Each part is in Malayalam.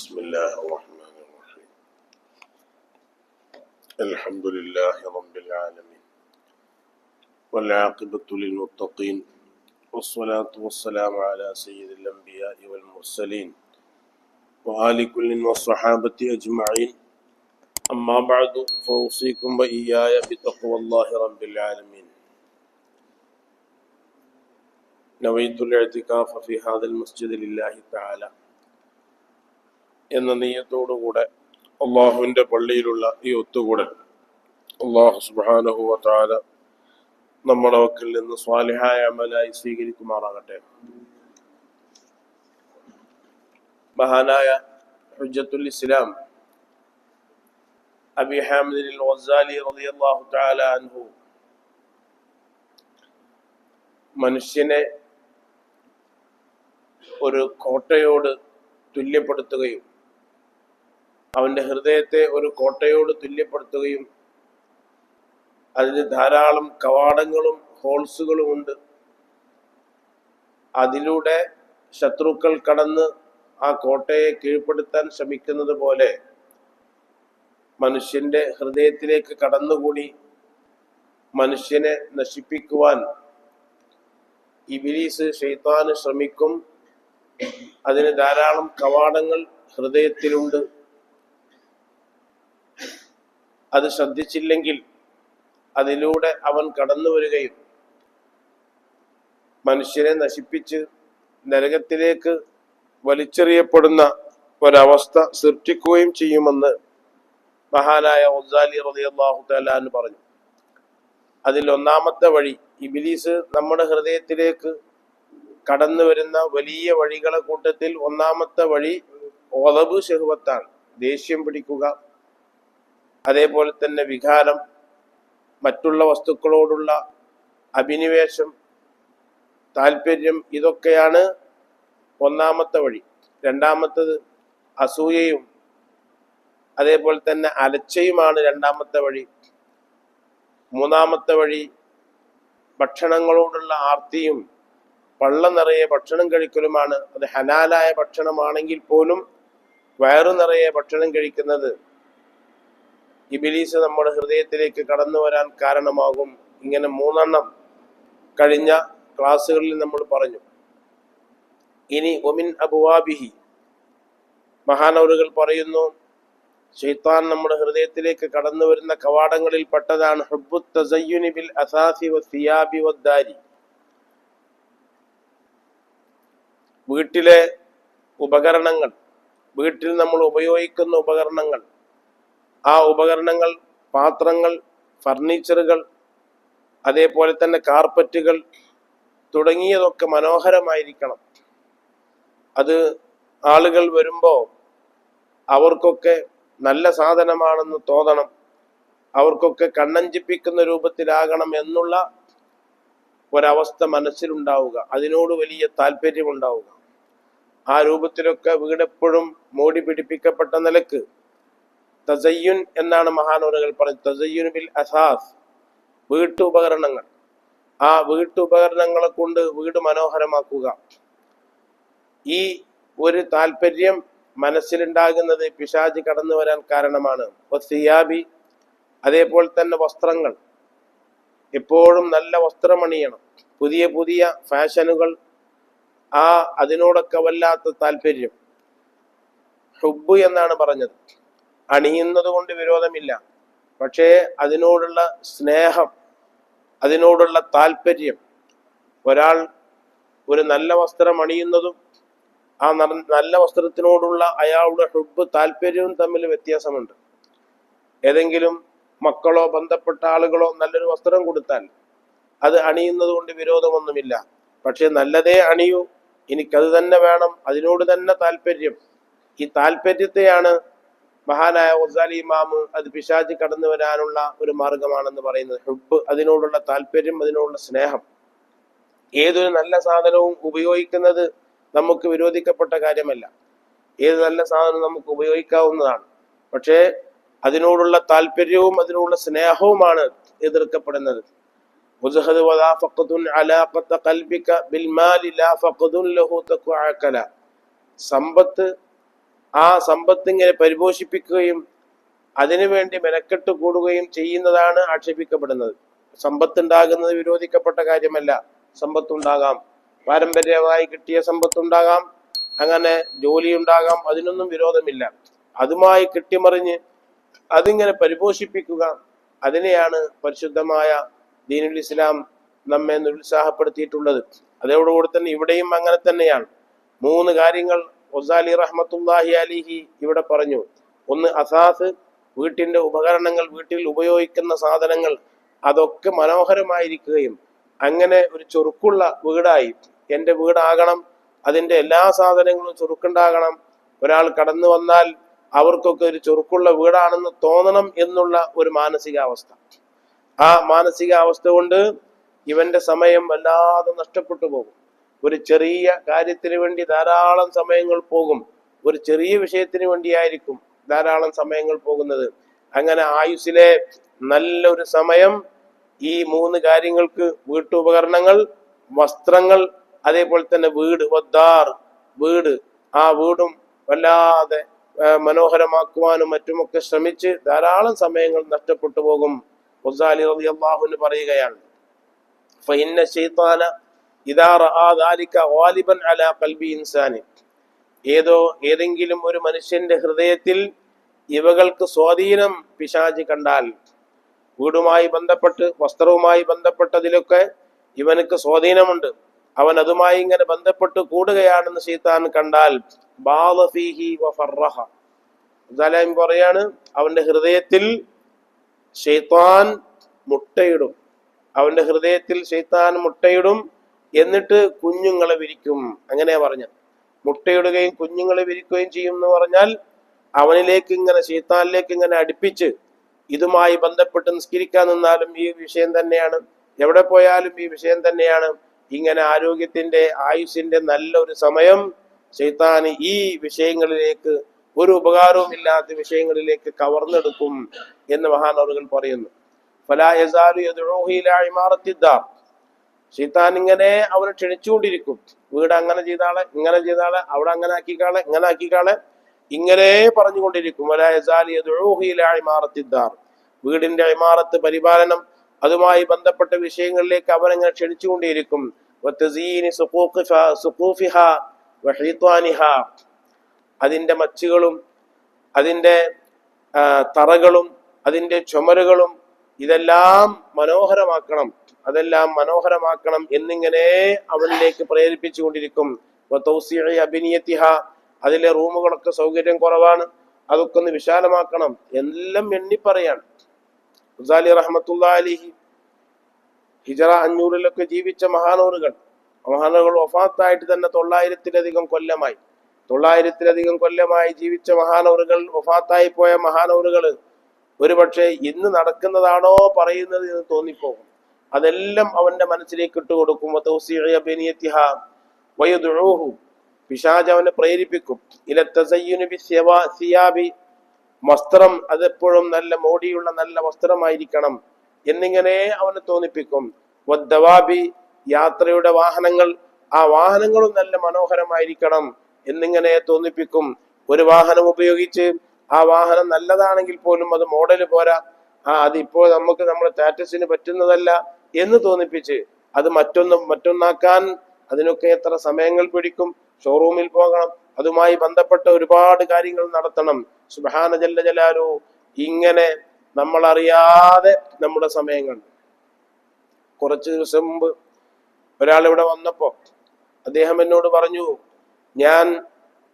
بسم الله الرحمن الرحيم. الحمد لله رب العالمين والعاقبة للمتقين والصلاة والسلام على سيد الأنبياء والمرسلين وآل كل والصحابة أجمعين. أما بعد فأوصيكم وإياي بتقوى الله رب العالمين. نويت الاعتكاف في هذا المسجد لله تعالى എന്ന നിയ്യത്തോടുകൂടെ അള്ളാഹുവിൻ്റെ പള്ളിയിലുള്ള ഈ ഒത്തുകൂടൽ അള്ളാഹു സുബ്ഹാനഹു വ തആല നമ്മുടെ വക്കിൽ നിന്ന് സ്വാലിഹായ അമലായി സ്വീകരിക്കുമാറാകട്ടെ. മഹാനായ ഹുജ്ജത്തുൽ ഇസ്ലാം അബി ഹാമിദ് അൽ ഗസാലി റളിയല്ലാഹു തആല അൻഹു മനുഷ്യനെ ഒരു കോട്ടയോട് തുല്യപ്പെടുത്തുകയും അവൻ്റെ ഹൃദയത്തെ ഒരു കോട്ടയോട് തുല്യപ്പെടുത്തുകയും അതിന് ധാരാളം കവാടങ്ങളും ഹോൾസുകളും ഉണ്ട്. അതിലൂടെ ശത്രുക്കൾ കടന്ന് ആ കോട്ടയെ കീഴ്പ്പെടുത്താൻ ശ്രമിക്കുന്നത് പോലെ മനുഷ്യന്റെ ഹൃദയത്തിലേക്ക് കടന്നുകൂടി മനുഷ്യനെ നശിപ്പിക്കുവാൻ ഇബ്ലീസ് ശൈത്താന് ശ്രമിക്കും. അതിന് ധാരാളം കവാടങ്ങൾ ഹൃദയത്തിലുണ്ട്. അത് ശ്രദ്ധിച്ചില്ലെങ്കിൽ അതിലൂടെ അവൻ കടന്നു വരികയും മനുഷ്യനെ നശിപ്പിച്ച് നരകത്തിലേക്ക് വലിച്ചെറിയപ്പെടുന്ന ഒരവസ്ഥ സൃഷ്ടിക്കുകയും ചെയ്യുമെന്ന് മഹാനായ ഗസാലി റളിയല്ലാഹു തആല അൻഹു പറഞ്ഞു. അതിൽ ഒന്നാമത്തെ വഴി, ഇബ്ലീസ് നമ്മുടെ ഹൃദയത്തിലേക്ക് കടന്നു വരുന്ന വലിയ വഴികളെ കൂട്ടത്തിൽ ഒന്നാമത്തെ വഴി ഗളബ് ശഹ്വത്താണ്, ദേഷ്യം പിടിക്കുക, അതേപോലെ തന്നെ വികാരം, മറ്റുള്ള വസ്തുക്കളോടുള്ള അഭിനിവേശം, താല്പര്യം, ഇതൊക്കെയാണ് ഒന്നാമത്തെ വഴി. രണ്ടാമത്തത് അസൂയയും അതേപോലെ തന്നെ അലച്ചയുമാണ് രണ്ടാമത്തെ വഴി. മൂന്നാമത്തെ വഴി ഭക്ഷണങ്ങളോടുള്ള ആർത്തിയും പള്ള നിറയെ ഭക്ഷണം കഴിക്കലുമാണ്. അത് ഹലാലായ ഭക്ഷണമാണെങ്കിൽ പോലും വയറു നിറയെ ഭക്ഷണം കഴിക്കുന്നത് ഇബ്ലീസ് നമ്മുടെ ഹൃദയത്തിലേക്ക് കടന്നു വരാൻ കാരണമാകും. ഇങ്ങനെ മൂന്നെണ്ണം കഴിഞ്ഞ ക്ലാസ്സുകളിൽ നമ്മൾ പറഞ്ഞു. ഇനി ഒമിൻ അബുവാബിഹി, മഹാനവറുകൾ പറയുന്നു, ശൈത്താൻ നമ്മുടെ ഹൃദയത്തിലേക്ക് കടന്നു വരുന്ന കവാടങ്ങളിൽ പെട്ടതാണ് ഹുബ്ബു തസയ്യുനി ബിൽ അസാസി വസ്സിയാബി വദ്ദാരി. വീട്ടിലെ ഉപകരണങ്ങൾ, വീട്ടിൽ നമ്മൾ ഉപയോഗിക്കുന്ന ഉപകരണങ്ങൾ, ആ ഉപകരണങ്ങൾ, പാത്രങ്ങൾ, ഫർണിച്ചറുകൾ, അതേപോലെ തന്നെ കാർപ്പറ്റുകൾ തുടങ്ങിയതൊക്കെ മനോഹരമായിരിക്കണം. അത് ആളുകൾ വരുമ്പോൾ അവർക്കൊക്കെ നല്ല സാധനമാണെന്ന് തോന്നണം, അവർക്കൊക്കെ കണ്ണഞ്ചിപ്പിക്കുന്ന രൂപത്തിലാകണം എന്നുള്ള ഒരവസ്ഥ മനസ്സിലുണ്ടാവുക, അതിനോട് വലിയ താല്പര്യമുണ്ടാവുക. ആ രൂപത്തിലൊക്കെ വീടെപ്പോഴും മോടി പിടിപ്പിക്കപ്പെട്ട നിലക്ക് തസയ്യുൻ എന്നാണ് മഹാനവറുകൾ പറഞ്ഞത്. തസയ്യുൻ ബിൽ അസാസ്, വീട്ടുപകരണങ്ങൾ, ആ വീട്ടുപകരണങ്ങളെ കൊണ്ട് വീട് മനോഹരമാക്കുക. ഈ ഒരു താല്പര്യം മനസ്സിലുണ്ടാകുന്നത് പിശാച് കടന്നു വരാൻ കാരണമാണ്. സിയാബി, അതേപോലെ തന്നെ വസ്ത്രങ്ങൾ, എപ്പോഴും നല്ല വസ്ത്രമണിയണം, പുതിയ പുതിയ ഫാഷനുകൾ, അതിനോടൊക്കെ വല്ലാത്ത താല്പര്യം. ഹുബ്ബ് എന്നാണ് പറഞ്ഞത്. അണിയുന്നത് കൊണ്ട് വിരോധമില്ല, പക്ഷേ അതിനോടുള്ള സ്നേഹം, അതിനോടുള്ള താല്പര്യം, ഒരാൾ ഒരു നല്ല വസ്ത്രം അണിയുന്നതും ആ നല്ല വസ്ത്രത്തിനോടുള്ള അയാളുടെ ഹുബ്ബ്, താല്പര്യവും തമ്മിൽ വ്യത്യാസമുണ്ട്. ഏതെങ്കിലും മക്കളോ ബന്ധപ്പെട്ട ആളുകളോ നല്ലൊരു വസ്ത്രം കൊടുത്താൽ അത് അണിയുന്നത് കൊണ്ട് വിരോധമൊന്നുമില്ല, പക്ഷെ നല്ലതേ അണിയൂ, എനിക്കത് തന്നെ വേണം, അതിനോട് തന്നെ താല്പര്യം. ഈ താല്പര്യത്തെയാണ് മഹാനായ ഗസാലി ഇമാമ് അത് പിശാച് കടന്നു വരാനുള്ള ഒരു മാർഗമാണെന്ന് പറയുന്നത്. ഹുബ്ബ്, അതിനോടുള്ള താല്പര്യം, അതിനോടുള്ള സ്നേഹം. ഏതൊരു നല്ല സാധനവും ഉപയോഗിക്കുന്നത് നമുക്ക് വിരോധിക്കപ്പെട്ട കാര്യമല്ല. ഏത് നല്ല സാധനവും നമുക്ക് ഉപയോഗിക്കാവുന്നതാണ്. പക്ഷേ അതിനോടുള്ള താല്പര്യവും അതിനോടുള്ള സ്നേഹവുമാണ് എതിർക്കപ്പെടുന്നത്. സമ്പത്ത് ആ സമ്പത്ത് ഇങ്ങനെ പരിപോഷിപ്പിക്കുകയും അതിനുവേണ്ടി മെനക്കെട്ട് കൂടുകയും ചെയ്യുന്നതാണ് ആക്ഷേപിക്കപ്പെടുന്നത്. സമ്പത്തുണ്ടാകുന്നത് വിരോധിക്കപ്പെട്ട കാര്യമല്ല. സമ്പത്തുണ്ടാകാം, പാരമ്പര്യമായി കിട്ടിയ സമ്പത്തുണ്ടാകാം, അങ്ങനെ ജോലി ഉണ്ടാകാം, അതിനൊന്നും വിരോധമില്ല. അതുമായി കെട്ടിമറിഞ്ഞ് അതിങ്ങനെ പരിപോഷിപ്പിക്കുക, അതിനെയാണ് പരിശുദ്ധമായ ദീനുൽ ഇസ്ലാം നമ്മെ നിരുത്സാഹപ്പെടുത്തിയിട്ടുള്ളത്. അതോടുകൂടി തന്നെ ഇവിടെയും അങ്ങനെ തന്നെയാണ്. 3 കാര്യങ്ങൾ ഗസാലി റഹ്മത്തുള്ളാഹി അലൈഹി ഇവിടെ പറഞ്ഞു. ഒന്ന്, അസാസ്, വീട്ടിന്റെ ഉപകരണങ്ങൾ, വീട്ടിൽ ഉപയോഗിക്കുന്ന സാധനങ്ങൾ അതൊക്കെ മനോഹരമായിരിക്കുകയും അങ്ങനെ ഒരു ചുറുക്കുള്ള വീടായി എൻ്റെ വീടാകണം, അതിൻ്റെ എല്ലാ സാധനങ്ങളും ചുറുക്കുണ്ടാകണം, ഒരാൾ കടന്നു വന്നാൽ അവർക്കൊക്കെ ഒരു ചുറുക്കുള്ള വീടാണെന്ന് തോന്നണം എന്നുള്ള ഒരു മാനസികാവസ്ഥ. ആ മാനസികാവസ്ഥ കൊണ്ട് ഇവന്റെ സമയം വല്ലാതെ നഷ്ടപ്പെട്ടു പോകും. ഒരു ചെറിയ കാര്യത്തിന് വേണ്ടി ധാരാളം സമയങ്ങൾ പോകും. ഒരു ചെറിയ വിഷയത്തിന് വേണ്ടിയായിരിക്കും ധാരാളം സമയങ്ങൾ പോകുന്നത്. അങ്ങനെ ആയുസ്സിലെ നല്ലൊരു സമയം ഈ 3 കാര്യങ്ങൾക്ക്, വീട്ടുപകരണങ്ങൾ, വസ്ത്രങ്ങൾ, അതേപോലെ തന്നെ വീട്, വീട്, ആ വീടും വല്ലാതെ മനോഹരമാക്കുവാനും മറ്റുമൊക്കെ ശ്രമിച്ച് ധാരാളം സമയങ്ങൾ നഷ്ടപ്പെട്ടു പോകും. ഗസാലി റളിയല്ലാഹു അൻഹു പറയുകയാണ്, ഫഇന്ന ശൈത്താന ഇദാ റആ ദാലിക ഗാലിബൻ അലാ ഖൽബി ഇൻസാനി, ഏതെങ്കിലും ഒരു മനുഷ്യന്റെ ഹൃദയത്തിൽ ഇവകൾക്ക് സ്വാധീനം പിശാച് കണ്ടാൽ, വീടുമായി ബന്ധപ്പെട്ട് വസ്ത്രവുമായി ബന്ധപ്പെട്ടതിലൊക്കെ ഇവനക്ക് സ്വാധീനമുണ്ട്, അവൻ അതുമായി ഇങ്ങനെ ബന്ധപ്പെട്ട് കൂടുകയാണെന്ന് ശൈത്താൻ കണ്ടാൽ, ബാള ഫീഹി വഫറഹ, പറയാണ് അവന്റെ ഹൃദയത്തിൽ ശൈത്താൻ മുട്ടയിടും, അവന്റെ ഹൃദയത്തിൽ ശൈത്താൻ മുട്ടയിടും, എന്നിട്ട് കുഞ്ഞുങ്ങളെ വിരിക്കും. അങ്ങനെയാ പറഞ്ഞ, മുട്ടയിടുകയും കുഞ്ഞുങ്ങളെ വിരിക്കുകയും ചെയ്യും എന്ന് പറഞ്ഞാൽ അവനിലേക്ക് ഇങ്ങനെ, ശൈത്താനിലേക്ക് ഇങ്ങനെ അടുപ്പിച്ച് ഇതുമായി ബന്ധപ്പെട്ട് നിസ്കരിക്കാൻ നിന്നാലും ഈ വിഷയം തന്നെയാണ്, എവിടെ പോയാലും ഈ വിഷയം തന്നെയാണ്. ഇങ്ങനെ ആരോഗ്യത്തിന്റെ, ആയുസിന്റെ നല്ലൊരു സമയം ശൈത്താന് ഈ വിഷയങ്ങളിലേക്ക്, ഒരു ഉപകാരവും ഇല്ലാത്ത വിഷയങ്ങളിലേക്ക് കവർന്നെടുക്കും എന്ന് മഹാനവറുകൾ പറയുന്നു. ഫലാ യസാലു യദ്ഉഹു ഇലാ ഇമാറത്തിദ്ദാർ, ശൈത്താൻ ഇങ്ങനെ അവനെ ക്ഷണിച്ചുകൊണ്ടിരിക്കും. വീട് അങ്ങനെ ചെയ്താളെ, ഇങ്ങനെ ചെയ്താളെ, അവിടെ അങ്ങനെ ആക്കിക്കാളെ, ഇങ്ങനെ ആക്കിക്കാളെ, ഇങ്ങനെ പറഞ്ഞുകൊണ്ടിരിക്കും. വലാ യസാലു യദ്ഉഹു ഇലാ ഇമാറത്തിദ്ദാർ, വീടിന്റെ ഇമാറത്ത്, പരിപാലനം, അതുമായി ബന്ധപ്പെട്ട വിഷയങ്ങളിലേക്ക് അവനങ്ങനെ ക്ഷണിച്ചുകൊണ്ടേയിരിക്കും. അതിന്റെ മച്ചുകളും അതിന്റെ തറകളും അതിന്റെ ചുമരുകളും ഇതെല്ലാം മനോഹരമാക്കണം, അതെല്ലാം മനോഹരമാക്കണം എന്നിങ്ങനെ അവനിലേക്ക് പ്രേരിപ്പിച്ചു കൊണ്ടിരിക്കും. അതിലെ റൂമുകളൊക്കെ സൗകര്യം കുറവാണ്, അതൊക്കെ ഒന്ന് വിശാലമാക്കണം എല്ലാം എണ്ണിപ്പറയാണ്. ഗസാലി റഹ്മത്തുള്ളാഹി അലൈഹി ഹിജറ 500-ലൊക്കെ ജീവിച്ച മഹാനൂറുകൾ വഫാത്തായിട്ട് തന്നെ 900-ലധികം കൊല്ലമായി. 900-ലധികം കൊല്ലമായി ജീവിച്ച മഹാനൂറുകൾ, വഫാത്തായി പോയ മഹാനൂറുകൾ ഒരുപക്ഷെ ഇന്ന് നടക്കുന്നതാണോ പറയുന്നത് എന്ന് തോന്നിപ്പോകും. അതെല്ലാം അവന്റെ മനസ്സിലേക്ക് ഇട്ടുകൊടുക്കും. പിശാച് അവനെ പ്രേരിപ്പിക്കും. വസ്ത്രം അതെപ്പോഴും നല്ല മോടിയുള്ള നല്ല വസ്ത്രമായിരിക്കണം എന്നിങ്ങനെ അവനെ തോന്നിപ്പിക്കും. വദ്ദവാബി, യാത്രയുടെ വാഹനങ്ങൾ, ആ വാഹനങ്ങളും നല്ല മനോഹരമായിരിക്കണം എന്നിങ്ങനെ തോന്നിപ്പിക്കും. ഒരു വാഹനം ഉപയോഗിച്ച് ആ വാഹനം നല്ലതാണെങ്കിൽ പോലും അത് മോഡല് പോരാ, അതിപ്പോൾ നമുക്ക് നമ്മുടെ സ്റ്റാറ്റസിന് പറ്റുന്നതല്ല എന്ന് തോന്നിപ്പിച്ച് അത് മറ്റൊന്നാക്കാൻ അതിനൊക്കെ എത്ര സമയങ്ങൾ പിടിക്കും. ഷോറൂമിൽ പോകണം, അതുമായി ബന്ധപ്പെട്ട ഒരുപാട് കാര്യങ്ങൾ നടത്തണം. സുബ്ഹാന ജല്ല ജലാലു. ഇങ്ങനെ നമ്മൾ അറിയാതെ നമ്മുടെ സമയങ്ങൾ. കുറച്ച് ദിവസം മുമ്പ് ഒരാൾ ഇവിടെ വന്നപ്പോ അദ്ദേഹം എന്നോട് പറഞ്ഞു, ഞാൻ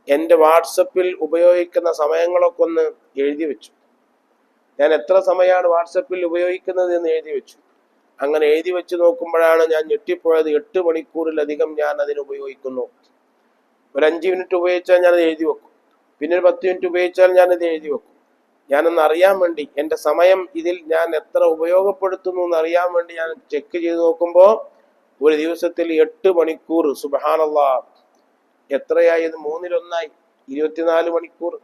എൻ്റെ വാട്സപ്പിൽ ഉപയോഗിക്കുന്ന സമയങ്ങളൊക്കെ ഒന്ന് എഴുതി വെച്ചു. ഞാൻ എത്ര സമയമാണ് വാട്സപ്പിൽ ഉപയോഗിക്കുന്നത് എന്ന് എഴുതി വെച്ചു. അങ്ങനെ എഴുതി വെച്ച് നോക്കുമ്പോഴാണ് ഞാൻ ഞെട്ടിപ്പോയത്. 8 മണിക്കൂറിലധികം ഞാൻ അതിന് ഉപയോഗിക്കുന്നു. ഒരു 5 മിനിറ്റ് ഉപയോഗിച്ചാൽ ഞാനത് എഴുതി വെക്കും, പിന്നെ ഒരു 10 മിനിറ്റ് ഉപയോഗിച്ചാൽ ഞാനത് എഴുതി വെക്കും. ഞാനൊന്ന് അറിയാൻ വേണ്ടി, എൻ്റെ സമയം ഇതിൽ ഞാൻ എത്ര ഉപയോഗപ്പെടുത്തുന്നു എന്ന് അറിയാൻ വേണ്ടി ഞാൻ ചെക്ക് ചെയ്ത് നോക്കുമ്പോൾ ഒരു ദിവസത്തിൽ 8 മണിക്കൂർ. സുബ്ഹാനല്ലാഹ്, എത്രയായത്? 3-1 24 മണിക്കൂർ.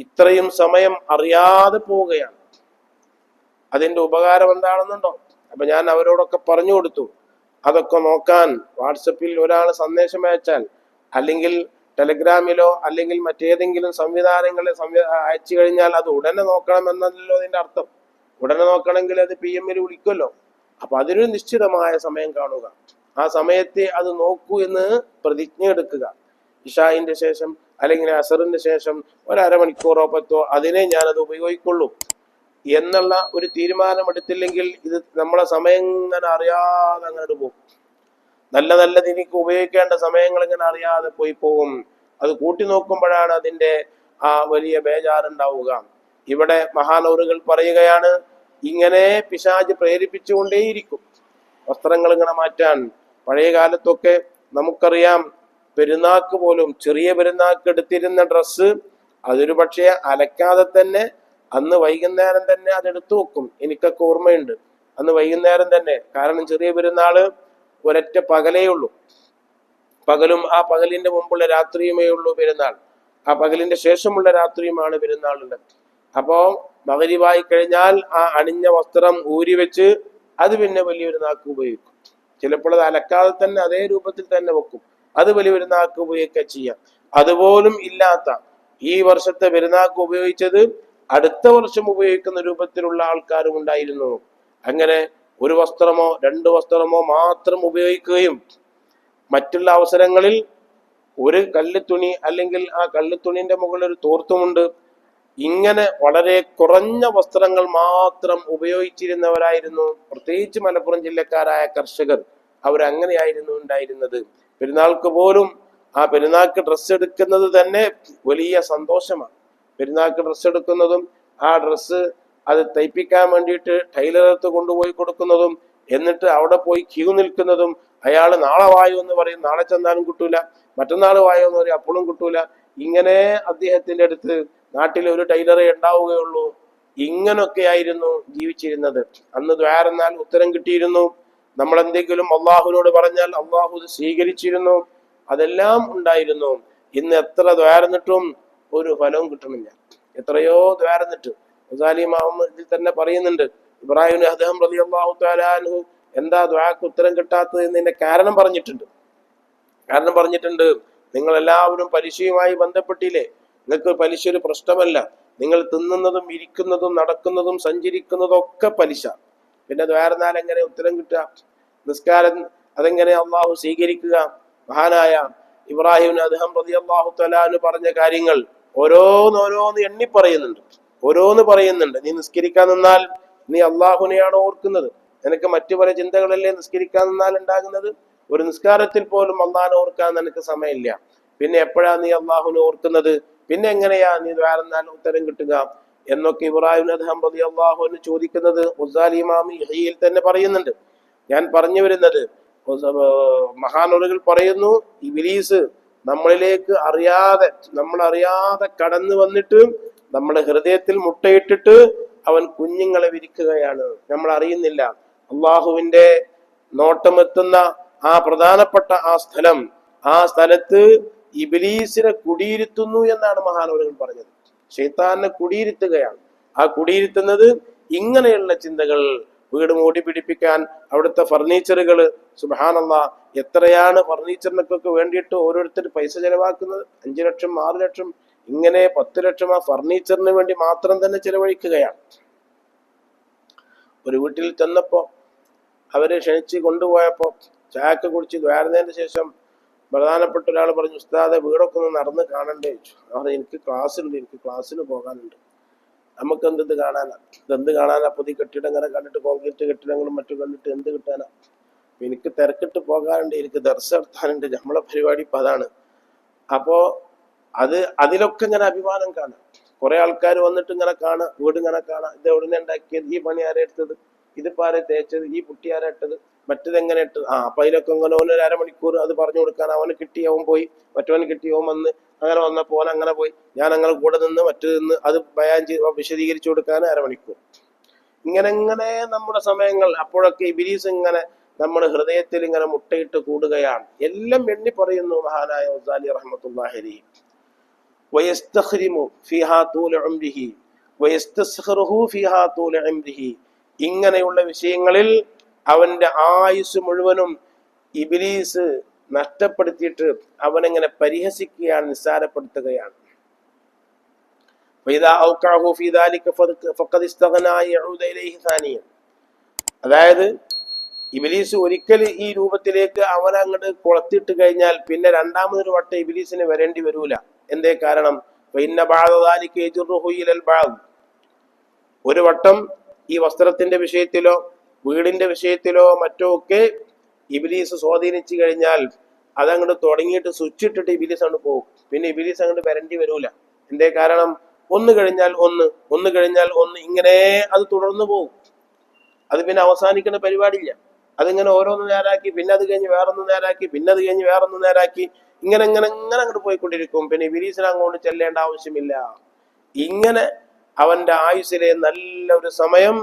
ഇത്രയും സമയം അറിയാതെ പോവുകയാണ്. അതിന്റെ ഉപകാരം എന്താണെന്നുണ്ടോ? അപ്പൊ ഞാൻ അവരോടൊക്കെ പറഞ്ഞു കൊടുത്തു, അതൊക്കെ നോക്കാൻ. വാട്സപ്പിൽ ഒരാൾ സന്ദേശം അയച്ചാൽ അല്ലെങ്കിൽ ടെലഗ്രാമിലോ അല്ലെങ്കിൽ മറ്റേതെങ്കിലും സംവിധാനങ്ങളെ അയച്ചു കഴിഞ്ഞാൽ അത് ഉടനെ നോക്കണം എന്നല്ലോ അതിന്റെ അർത്ഥം. ഉടനെ നോക്കണമെങ്കിൽ അത് PM വിളിക്കുമല്ലോ. അപ്പൊ അതിനൊരു നിശ്ചിതമായ സമയം കാണുക, ആ സമയത്തെ അത് നോക്കൂ എന്ന് പ്രതിജ്ഞ എടുക്കുക. ഇഷായിന്റെ ശേഷം അല്ലെങ്കിൽ അസറിന്റെ ശേഷം ഒരു അരമണിക്കൂറോ 10 അതിനെ ഞാനത് ഉപയോഗിക്കുള്ളൂ എന്നുള്ള ഒരു തീരുമാനമെടുത്തില്ലെങ്കിൽ ഇത് നമ്മളെ സമയം ഇങ്ങനെ അറിയാതെ അങ്ങോട്ട് പോകും. നല്ല നല്ല എനിക്ക് ഉപയോഗിക്കേണ്ട സമയങ്ങൾ ഇങ്ങനെ അറിയാതെ പോയി പോകും. അത് കൂട്ടി നോക്കുമ്പോഴാണ് അതിന്റെ ആ വലിയ ബേജാറുണ്ടാവുക. ഇവിടെ മഹാനൗറുകൾ പറയുകയാണ്, ഇങ്ങനെ പിശാച് പ്രേരിപ്പിച്ചുകൊണ്ടേയിരിക്കും വസ്ത്രങ്ങൾ ഇങ്ങനെ മാറ്റാൻ. പഴയ കാലത്തൊക്കെ നമുക്കറിയാം, പെരുന്നാക്ക് പോലും ചെറിയ പെരുന്നാക്ക് എടുത്തിരുന്ന ഡ്രസ്സ് അതൊരു പക്ഷേ അലക്കാതെ തന്നെ അന്ന് വൈകുന്നേരം തന്നെ അതെടുത്തു വെക്കും. എനിക്കൊക്കെ ഓർമ്മയുണ്ട്, അന്ന് വൈകുന്നേരം തന്നെ. കാരണം ചെറിയ പെരുന്നാള് ഒരൊറ്റ പകലേ ഉള്ളൂ. പകലും ആ പകലിന്റെ മുമ്പുള്ള രാത്രിയുമേ ഉള്ളൂ പെരുന്നാൾ. ആ പകലിന്റെ ശേഷമുള്ള രാത്രിയുമാണ് പെരുന്നാളുള്ളത്. അപ്പോ മഗ്‌രിബായി കഴിഞ്ഞാൽ ആ അണിഞ്ഞ വസ്ത്രം ഊരി വെച്ച് അത് പിന്നെ വലിയൊരു നാക്ക് ഉപയോഗിക്കും. ചിലപ്പോൾ അത് അലക്കാതെ തന്നെ അതേ രൂപത്തിൽ തന്നെ വെക്കും. അത് വലിയൊരു നാക്ക് ഉപയോഗിക്കുക ചെയ്യാം. അതുപോലും ഇല്ലാത്ത ഈ വർഷത്തെ പെരുന്നാക്ക് ഉപയോഗിച്ചത് അടുത്ത വർഷം ഉപയോഗിക്കുന്ന രൂപത്തിലുള്ള ആൾക്കാരും ഉണ്ടായിരുന്നു. അങ്ങനെ ഒരു വസ്ത്രമോ 2 വസ്ത്രമോ മാത്രം ഉപയോഗിക്കുകയും മറ്റുള്ള അവസരങ്ങളിൽ ഒരു കള്ളിത്തുണി അല്ലെങ്കിൽ ആ കള്ളിത്തുണിന്റെ മുകളിൽ ഒരു തോർത്തുമുണ്ട്, ഇങ്ങനെ വളരെ കുറഞ്ഞ വസ്ത്രങ്ങൾ മാത്രം ഉപയോഗിച്ചിരുന്നവരായിരുന്നു പ്രത്യേകിച്ച് മലപ്പുറം ജില്ലക്കാരായ കർഷകർ. അവരങ്ങനെയായിരുന്നു ഉണ്ടായിരുന്നത്. പെരുന്നാൾക്ക് പോലും ആ പെരുന്നാൾക്ക് ഡ്രസ്സ് എടുക്കുന്നത് തന്നെ വലിയ സന്തോഷമാണ്. പെരുന്നാൾക്ക് ഡ്രസ്സ് എടുക്കുന്നതും ആ ഡ്രസ്സ് അത് തയ്പ്പിക്കാൻ വേണ്ടിയിട്ട് ടൈലറത്ത് കൊണ്ടുപോയി കൊടുക്കുന്നതും എന്നിട്ട് അവിടെ പോയി ക്യൂ നിൽക്കുന്നതും, അയാൾ നാളെ വായോ എന്ന് പറയും, നാളെ ചെന്നാലും കിട്ടൂല, മറ്റന്നാൾ വായോ എന്ന് പറയും, അപ്പോഴും കിട്ടൂല. ഇങ്ങനെ അദ്ദേഹത്തിന്റെ അടുത്ത് നാട്ടിൽ ഒരു ടൈലറെ ഉണ്ടാവുകയുള്ളൂ. ഇങ്ങനൊക്കെയായിരുന്നു ജീവിച്ചിരുന്നത്. അന്ന് ദ്വാരെന്നാൽ ഉത്തരം കിട്ടിയിരുന്നു. നമ്മൾ എന്തെങ്കിലും അള്ളാഹുവിനോട് പറഞ്ഞാൽ അള്ളാഹു സ്വീകരിച്ചിരുന്നു. അതെല്ലാം ഉണ്ടായിരുന്നു. ഇന്ന് എത്ര ദ്വാരന്നിട്ടും ഒരു ഫലവും കിട്ടണില്ല. എത്രയോ ദ്വാരന്നിട്ട് ഇതിൽ തന്നെ പറയുന്നുണ്ട്, ഇബ്രാഹിം അദ്ഹം റളിയല്ലാഹു തആല അൻഹു എന്താ ദുആക്ക് ഉത്തരം കിട്ടാത്തത് എന്നതിന്റെ കാരണം പറഞ്ഞിട്ടുണ്ട്. നിങ്ങൾ എല്ലാവരും പലിശയുമായി ബന്ധപ്പെട്ടില്ലേ? നിങ്ങൾക്ക് പലിശ ഒരു പ്രശ്നമല്ല. നിങ്ങൾ തിന്നുന്നതും ഇരിക്കുന്നതും നടക്കുന്നതും സഞ്ചരിക്കുന്നതും ഒക്കെ പലിശ. പിന്നെ ദ്വാരനാൽ എങ്ങനെ ഉത്തരം കിട്ടുക? നിസ്കാരം അതെങ്ങനെ അള്ളാഹു സ്വീകരിക്കുക? മഹാനായ ഇബ്രാഹിം അദ്ഹം റളിയല്ലാഹു തആല അൻഹു പറഞ്ഞ കാര്യങ്ങൾ ഓരോന്ന് എണ്ണി പറയുന്നുണ്ട്. നീ നിസ്കരിക്കാൻ നിന്നാൽ നീ അള്ളാഹുനെയാണ് ഓർക്കുന്നത്. നിനക്ക് മറ്റു പല ചിന്തകളല്ലേ നിസ്കരിക്കാൻ നിന്നാൽ ഉണ്ടാകുന്നത്. ഒരു നിസ്കാരത്തിൽ പോലും അള്ളാഹിനെ ഓർക്കാൻ നിനക്ക് സമയമില്ല. പിന്നെ എപ്പോഴാ നീ അള്ളാഹുനെ ഓർക്കുന്നത്? പിന്നെ എങ്ങനെയാ നീ ദ്വാരന്നാൽ ഉത്തരം കിട്ടുക എന്നൊക്കെ ഇബ്രാഹിം അദ്ഹം റളിയല്ലാഹു അൻഹു ചോദിക്കുന്നത് ഗസാലി ഇമാം ഇഹ്യയിൽ തന്നെ പറയുന്നുണ്ട്. ഞാൻ പറഞ്ഞു വരുന്നത്, മഹാനുറുകൾ പറയുന്നു, ഇബ്ലീസ് നമ്മളിലേക്ക് നമ്മളറിയാതെ കടന്നു വന്നിട്ട് നമ്മുടെ ഹൃദയത്തിൽ മുട്ടയിട്ടിട്ട് അവൻ കുഞ്ഞുങ്ങളെ വിരിക്കുകയാണ്. നമ്മൾ അറിയുന്നില്ല. അള്ളാഹുവിന്റെ നോട്ടമെത്തുന്ന ആ പ്രധാനപ്പെട്ട ആ സ്ഥലത്ത് ഇബ്ലീസിനെ കുടിയിരുത്തുന്നു എന്നാണ് മഹാനവറുകൾ പറഞ്ഞത്. ശൈത്താനെ കുടിയിരുത്തുകയാണ്. ആ കുടിയിരുത്തുന്നത് ഇങ്ങനെയുള്ള ചിന്തകൾ, വീട് മൂടി പിടിപ്പിക്കാൻ അവിടുത്തെ ഫർണിച്ചറുകൾ, സുബ്ഹാനല്ലാഹ്, എത്രയാണ് ഫർണിച്ചറിനൊക്കെ വേണ്ടിയിട്ട് ഓരോരുത്തർ പൈസ ചെലവാക്കുന്നത്. 5 ലക്ഷം 6 ലക്ഷം ഇങ്ങനെ 10 ലക്ഷം ആ ഫർണിച്ചറിന് വേണ്ടി മാത്രം തന്നെ ചെലവഴിക്കുകയാണ്. ഒരു വീട്ടിൽ ചെന്നപ്പോ അവരെ ക്ഷണിച്ച് കൊണ്ടുപോയപ്പോ ചായക്ക് കുടിച്ച് ദ്വാരുന്നതിന് ശേഷം പ്രധാനപ്പെട്ട ഒരാൾ പറഞ്ഞു, ഉസ്താദെ വീടൊക്കെ ഒന്ന് നടന്ന് കാണണ്ടേ ചോദിച്ചു. അവർ എനിക്ക് ക്ലാസ് ഉണ്ട്, എനിക്ക് ക്ലാസ്സിന് പോകാനുണ്ട്. നമുക്ക് എന്ത് കാണാനാ? ഇതെന്ത് കാണാനാ? പുതിയ കെട്ടിടങ്ങളെ കണ്ടിട്ട്, കോൺക്രീറ്റ് കെട്ടിടങ്ങളും മറ്റും കണ്ടിട്ട് എന്ത് കിട്ടാനാ? എനിക്ക് തിരക്കിട്ട് പോകാനുണ്ട്, എനിക്ക് ദർശ നടത്താനുണ്ട്. നമ്മളെ പരിപാടി ഇപ്പൊ അതാണ്. അപ്പോ അതിലൊക്കെ ഇങ്ങനെ അഭിമാനം കാണാം. കുറെ ആൾക്കാർ വന്നിട്ട് ഇങ്ങനെ കാണാം, വീട് ഇങ്ങനെ കാണാം. ഇത് എവിടുന്ന് ഉണ്ടാക്കിയത്? ഈ പണി ആരെ എടുത്തത്? ഇതിപ്പോ ആരെ തേച്ചത്? ഈ പുട്ടി ആരെ ഇട്ടത്? മറ്റത് എങ്ങനെ ഇട്ടത്? അപ്പൊ അതിലൊക്കെ ഇങ്ങനെ ഒരു അരമണിക്കൂർ അത് പറഞ്ഞു കൊടുക്കാൻ. അവന് കിട്ടി അവൻ പോയി, മറ്റവന് കിട്ടി അവൻ വന്ന്, അങ്ങനെ വന്നപ്പോ ഓൻ അങ്ങനെ പോയി, ഞാൻ അങ്ങനെ കൂടെ നിന്ന് മറ്റു അത് ബയാൻ വിശദീകരിച്ചു കൊടുക്കാൻ അരമണിക്കൂർ. ഇങ്ങനെ നമ്മുടെ സമയങ്ങൾ. അപ്പോഴൊക്കെ ഇബ്ലീസ് ഇങ്ങനെ നമ്മുടെ ഹൃദയത്തിൽ ഇങ്ങനെ മുട്ടയിട്ട് കൂടുകയാണ്. എല്ലാം എണ്ണി പറയുന്നു മഹാനായ ഗസാലി റഹ്മത്തുള്ളാഹി അലൈഹി. വയസ്തഖ്രിമു ഫീഹാ തൂല ഉംരിഹി വയസ്തസ്ഖറുഹു ഫീഹാ തൂല ഉംരിഹി. ഇങ്ങനെയുള്ള വിഷയങ്ങളിൽ അവന്റെ ആയുസ് മുഴുവനും ഇബ്ലീസ് നഷ്ടപ്പെടുത്തിയിട്ട് അവനെങ്ങനെ പരിഹസിക്കുകയാണ്, നിസ്സാരപ്പെടുത്തുകയാണ്. അതായത് ഇബ്ലീസ് ഒരിക്കൽ ഈ രൂപത്തിലേക്ക് അവനങ്ങോട്ട് കൊളത്തിട്ട് കഴിഞ്ഞാൽ പിന്നെ രണ്ടാമതൊരു വട്ടം ഇബ്ലീസിന് വരേണ്ടി വരൂല. എന്തേ കാരണം? ഒരു വട്ടം ഈ വസ്ത്രത്തിന്റെ വിഷയത്തിലോ വീടിന്റെ വിഷയത്തിലോ മറ്റോ ഒക്കെ ഇബ്ലീസ് സ്വാധീനിച്ചു കഴിഞ്ഞാൽ അതങ്ങോട്ട് തുടങ്ങിയിട്ട് സ്വിച്ച് ഇട്ടിട്ട് ഇബ്ലീസ് അങ്ങോട്ട് പോകും. പിന്നെ ഇബ്ലീസ് അങ്ങോട്ട് വരേണ്ടി വരൂല. എന്തേ കാരണം? ഒന്ന് കഴിഞ്ഞാൽ ഒന്ന് കഴിഞ്ഞാൽ ഒന്ന്, ഇങ്ങനെ അത് തുടർന്നു പോകും. അത് പിന്നെ അവസാനിക്കുന്ന പരിപാടിയില്ല. അതിങ്ങനെ ഓരോന്ന് നേരാക്കി, പിന്നെ അത് കഴിഞ്ഞ് വേറൊന്ന് നേരാക്കി, പിന്നെ അത് കഴിഞ്ഞ് വേറൊന്ന് നേരാക്കി, ഇങ്ങനെ ഇങ്ങനെ ഇങ്ങനെ അങ്ങോട്ട് പോയിക്കൊണ്ടിരിക്കും. പിന്നെ ഇബ്ലീസിനെ അങ്ങോട്ട് ചെല്ലേണ്ട ആവശ്യമില്ല. ഇങ്ങനെ അവന്റെ ആയുസ്സിലെ നല്ല ഒരു സമയം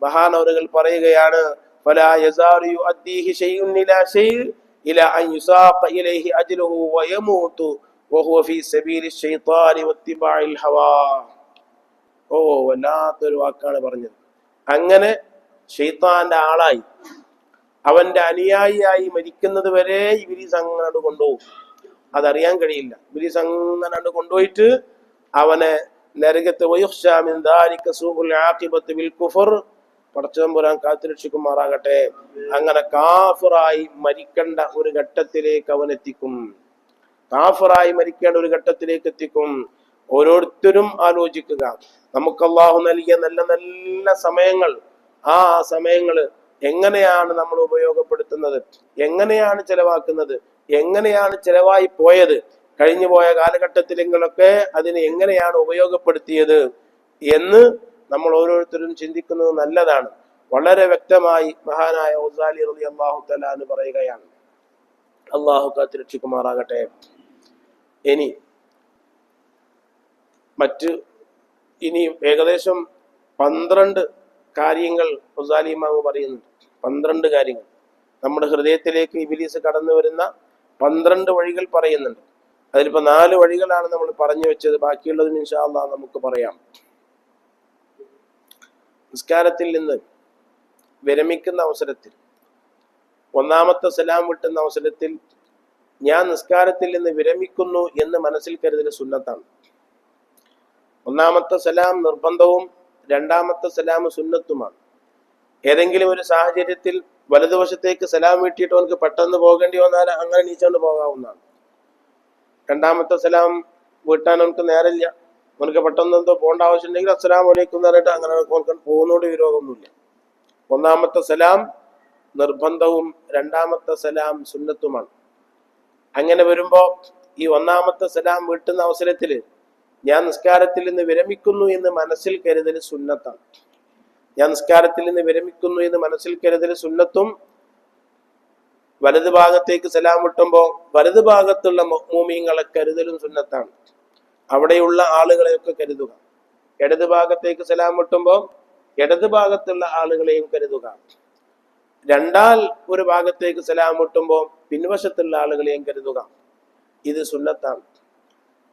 മഹാനവറുകൾ പറയുകയാണ്, വല്ലാത്തൊരു വാക്കാണ് പറഞ്ഞത്. അങ്ങനെ ശൈത്താന്റെ ആളായി അവന്റെ അനുയായിയായി മരിക്കുന്നത് വരെ ഇബ്ലീസ് അങ്ങനെ കൊണ്ടുപോകും. അതറിയാൻ കഴിയില്ല. ഇബ്ലീസ് അങ്ങനെ കൊണ്ടുപോയിട്ട് അവനെ നരകത്തെ പടച്ചതമ്പുരാൻ കാത്തുരക്ഷിക്കുമാറാകട്ടെ. അങ്ങനെ കാഫിറായി മരിക്കേണ്ട ഒരു ഘട്ടത്തിലേക്ക് അവൻ എത്തിക്കും. കാഫിറായി മരിക്കേണ്ട ഒരു ഘട്ടത്തിലേക്ക് എത്തിക്കും. ഓരോരുത്തരും ആലോചിക്കുക, നമുക്ക് അല്ലാഹു നൽകിയ നല്ല നല്ല സമയങ്ങൾ, ആ സമയങ്ങള് എങ്ങനെയാണ് നമ്മൾ ഉപയോഗപ്പെടുത്തുന്നത്, എങ്ങനെയാണ് ചെലവാക്കുന്നത്, എങ്ങനെയാണ് ചെലവായി പോയത്, കഴിഞ്ഞു പോയ കാലഘട്ടത്തിലെങ്കിലൊക്കെ അതിനെ എങ്ങനെയാണ് ഉപയോഗപ്പെടുത്തിയത് എന്ന് നമ്മൾ ഓരോരുത്തരും ചിന്തിക്കുന്നത് നല്ലതാണ്. വളരെ വ്യക്തമായി മഹാനായ ഗസാലി റളിയല്ലാഹു തആല അൻഹു പറയുകയാണ്. അല്ലാഹു കാത്തുരക്ഷിക്കുമാറാകട്ടെ. ഇനി ഏകദേശം 12 കാര്യങ്ങൾ ഗസാലി ഇമാം പറയുന്നുണ്ട്. 12 കാര്യങ്ങൾ നമ്മുടെ ഹൃദയത്തിലേക്ക് ഇബ്ലീസ് കടന്നു വരുന്ന 12 വഴികൾ പറയുന്നുണ്ട്. അതിലിപ്പോ 4 വഴികളാണ് നമ്മൾ പറഞ്ഞു വെച്ചത്. ബാക്കിയുള്ളതും ഇൻഷാ അല്ലാഹ് നമുക്ക് പറയാം. നിസ്കാരത്തിൽ നിന്ന് വിരമിക്കുന്ന അവസരത്തിൽ, ഒന്നാമത്തെ സലാം വിട്ടുന്ന അവസരത്തിൽ ഞാൻ നിസ്കാരത്തിൽ നിന്ന് വിരമിക്കുന്നു എന്ന് മനസ്സിൽ കരുതൽ സുന്നത്താണ്. ഒന്നാമത്തെ സലാം നിർബന്ധവും രണ്ടാമത്തെ സലാം സുന്നത്തുമാണ്. ഏതെങ്കിലും ഒരു സാഹചര്യത്തിൽ വലതുവശത്തേക്ക് സലാം വീട്ടിയിട്ട് അവർക്ക് പെട്ടെന്ന് പോകേണ്ടി വന്നാൽ അങ്ങനെ നീച്ചുകൊണ്ട് പോകാവുന്നതാണ്. രണ്ടാമത്തെ സലാം വീട്ടാൻ നമുക്ക് നേരമില്ല, അവർക്ക് പെട്ടെന്ന് എന്തോ പോകേണ്ട ആവശ്യമുണ്ടെങ്കിൽ അസ്സലാമു അലൈക്കും എന്ന് പറഞ്ഞിട്ട് അങ്ങനെ പോകുന്നോണ്ട് വിരോധമൊന്നുമില്ല. ഒന്നാമത്തെ സലാം നിർബന്ധവും രണ്ടാമത്തെ സലാം സുന്നത്തുമാണ്. അങ്ങനെ വരുമ്പോ ഈ ഒന്നാമത്തെ സലാം വീട്ടുന്ന അവസരത്തിൽ ഞാൻ നിസ്കാരത്തിൽ നിന്ന് വിരമിക്കുന്നു എന്ന് മനസ്സിൽ കരുതൽ സുന്നത്താണ്. ഞാൻ നിസ്കാരത്തിൽ നിന്ന് വിരമിക്കുന്നു എന്ന് മനസ്സിൽ കരുതൽ സുന്നത്തും, വലത് ഭാഗത്തേക്ക് സലാം വിട്ടുമ്പോൾ വലത് ഭാഗത്തുള്ള മുഅ്മിനീങ്ങളെ കരുതലും സുന്നത്താണ്. അവിടെയുള്ള ആളുകളെയൊക്കെ കരുതുക. ഇടത് ഭാഗത്തേക്ക് സലാം വിട്ടുമ്പോൾ ഇടത് ഭാഗത്തുള്ള ആളുകളെയും കരുതുക. രണ്ടാൽ ഒരു ഭാഗത്തേക്ക് സലാം വിട്ടുമ്പോൾ പിൻവശത്തുള്ള ആളുകളെയും കരുതുക. ഇത് സുന്നത്താണ്.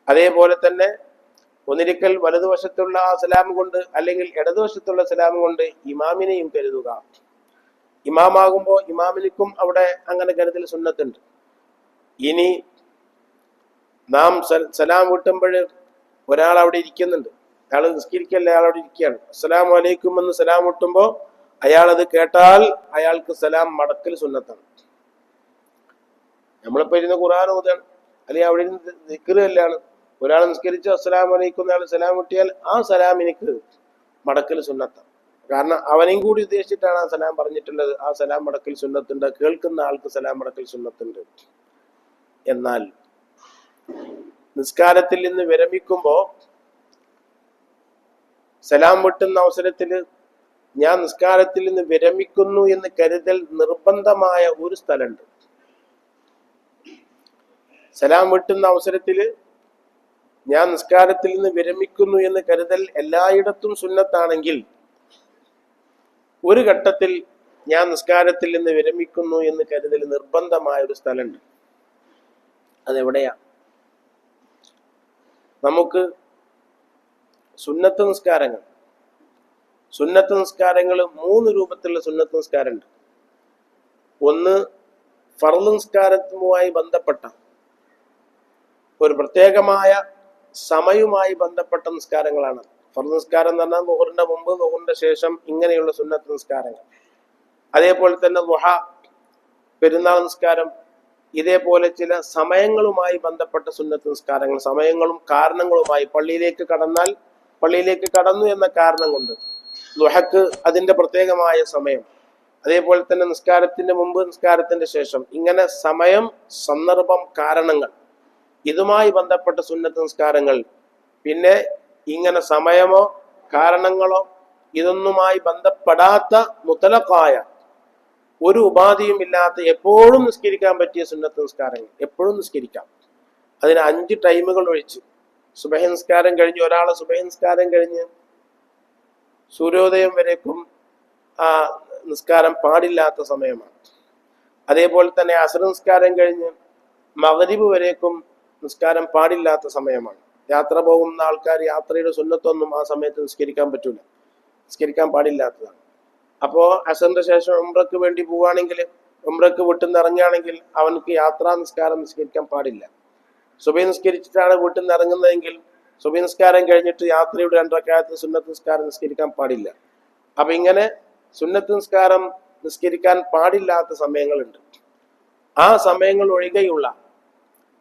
അതേപോലെ തന്നെ ഒന്നിരിക്കൽ വലതുവശത്തുള്ള ആ സലാം കൊണ്ട് അല്ലെങ്കിൽ ഇടതുവശത്തുള്ള സലാം കൊണ്ട് ഇമാമിനെയും കരുതുക. ഇമാമാകുമ്പോൾ ഇമാമിനിക്കും അവിടെ അങ്ങനെ കരുതൽ സുന്നത്തുണ്ട്. ഇനി നാം സലാം വിട്ടുമ്പോൾ ഒരാൾ അവിടെ ഇരിക്കുന്നുണ്ട്, അയാൾ നിസ്കരിക്കല്ല, അയാൾ അവിടെ ഇരിക്കുകയാണ്. അസ്സലാമു അലൈക്കും എന്ന് സലാം വിട്ടുമ്പോൾ അയാളത് കേട്ടാൽ അയാൾക്ക് സലാം മടക്കൽ സുന്നത്താണ്. നമ്മളിപ്പോ ഇരുന്ന് ഖുർആൻ ഓതാണ് അല്ലെങ്കിൽ അവിടെ ഇരുന്ന് ദിക്ർ അല്ലാണ്, ഒരാൾ നിസ്കരിച്ച് അസ്സലാമു അലൈക്കും എന്നയാൾ സലാം വിട്ടിയാൽ ആ സലാം എനിക്ക് മടക്കൽ സുന്നത്താണ്. കാരണം അവനെയും കൂടി ഉദ്ദേശിച്ചിട്ടാണ് ആ സലാം പറഞ്ഞിട്ടുള്ളത്. ആ സലാം മടക്കൽ സുന്നത്തുണ്ട്, കേൾക്കുന്ന ആൾക്ക് സലാം മടക്കൽ സുന്നത്തുണ്ട്. എന്നാൽ നിസ്കാരത്തിൽ നിന്ന് വിരമിക്കുമ്പോ സലാം വിട്ടുന്ന അവസരത്തിൽ ഞാൻ നിസ്കാരത്തിൽ നിന്ന് വിരമിക്കുന്നു എന്ന് കരുതൽ നിർബന്ധമായ ഒരു സ്ഥലമുണ്ട്. സലാം വിട്ടുന്ന അവസരത്തിൽ ഞാൻ നിസ്കാരത്തിൽ നിന്ന് വിരമിക്കുന്നു എന്ന് കരുതൽ എല്ലായിടത്തും സുന്നത്താണെങ്കിൽ ഒരു ഘട്ടത്തിൽ ഞാൻ നിസ്കാരത്തിൽ നിന്ന് വിരമിക്കുന്നു എന്ന് കരുതൽ നിർബന്ധമായ ഒരു സ്ഥലമുണ്ട്. അതെവിടെയാ? നമുക്ക് സുന്നത്ത് നിസ്കാരങ്ങൾ 3 രൂപത്തിലുള്ള സുന്നത്ത് നിസ്കാരമുണ്ട്. ഒന്ന് ഫർള് നിസ്കാരവുമായി ബന്ധപ്പെട്ട ഒരു പ്രത്യേകമായ സമയവുമായി ബന്ധപ്പെട്ട നിസ്കാരങ്ങളാണ്. ഫർള് നിസ്കാരം എന്ന് പറഞ്ഞാൽ ളുഹറിന്റെ മുമ്പ്, ളുഹറിന്റെ ശേഷം, ഇങ്ങനെയുള്ള സുന്നത്ത് നിസ്കാരങ്ങൾ. അതേപോലെ തന്നെ ളുഹ, പെരുന്നാൾ നിസ്കാരം, ഇതേപോലെ ചില സമയങ്ങളുമായി ബന്ധപ്പെട്ട സുന്നത്ത് നിസ്കാരങ്ങൾ, സമയങ്ങളും കാരണങ്ങളുമായി. പള്ളിയിലേക്ക് കടന്നാൽ പള്ളിയിലേക്ക് കടന്നു എന്ന കാരണം കൊണ്ട് ളുഹക്ക് അതിന്റെ പ്രത്യേകമായ സമയം, അതേപോലെ തന്നെ നിസ്കാരത്തിന്റെ മുമ്പ്, നിസ്കാരത്തിന്റെ ശേഷം, ഇങ്ങനെ സമയം, സന്ദർഭം, കാരണങ്ങൾ, ഇതുമായി ബന്ധപ്പെട്ട സുന്നത്ത് നിസ്കാരങ്ങൾ. പിന്നെ ഇങ്ങനെ സമയമോ കാരണങ്ങളോ ഇതൊന്നുമായി ബന്ധപ്പെടാത്ത മുത്തലഖായ ഒരു ഉപാധിയും ഇല്ലാത്ത എപ്പോഴും നിസ്കരിക്കാൻ പറ്റിയ സുന്നത്ത് നിസ്കാരങ്ങൾ എപ്പോഴും നിസ്കരിക്കാം. അതിന് 5 ടൈമുകൾ ഒഴിച്ച്. സുബഹി നിസ്കാരം കഴിഞ്ഞ് ഒരാളെ സുബഹി നിസ്കാരം കഴിഞ്ഞ് സൂര്യോദയം വരേക്കും ആ നിസ്കാരം പാടില്ലാത്ത സമയമാണ്. അതേപോലെ തന്നെ അസ്ർ നിസ്കാരം കഴിഞ്ഞ് മഗ്രിബ് വരേക്കും നിസ്കാരം പാടില്ലാത്ത സമയമാണ്. യാത്ര പോകുന്ന ആൾക്കാർ യാത്രയുടെ സുന്നത്തൊന്നും ആ സമയത്ത് നിസ്കരിക്കാൻ പറ്റൂല, നിസ്കരിക്കാൻ പാടില്ലാത്തതാണ്. അപ്പോ അസറിന്റെ ശേഷം ഉംറക്ക് വേണ്ടി പോവുകയാണെങ്കിൽ, ഉംറക്ക് വീട്ടിൽ നിന്ന് ഇറങ്ങുകയാണെങ്കിൽ അവനക്ക് യാത്രാ നിസ്കാരം നിസ്കരിക്കാൻ പാടില്ല. സുബഹി നിസ്കരിച്ചിട്ടാണ് വീട്ടിൽ നിന്ന് ഇറങ്ങുന്നതെങ്കിൽ സുബഹി നിസ്കാരം കഴിഞ്ഞിട്ട് യാത്രയുടെ 2 റക്അത്ത് സുന്നത്ത് നിസ്കാരം നിസ്കരിക്കാൻ പാടില്ല. അപ്പൊ ഇങ്ങനെ സുന്നത്ത് നിസ്കാരം നിസ്കരിക്കാൻ പാടില്ലാത്ത സമയങ്ങളുണ്ട്. ആ സമയങ്ങൾ ഒഴികെയുള്ള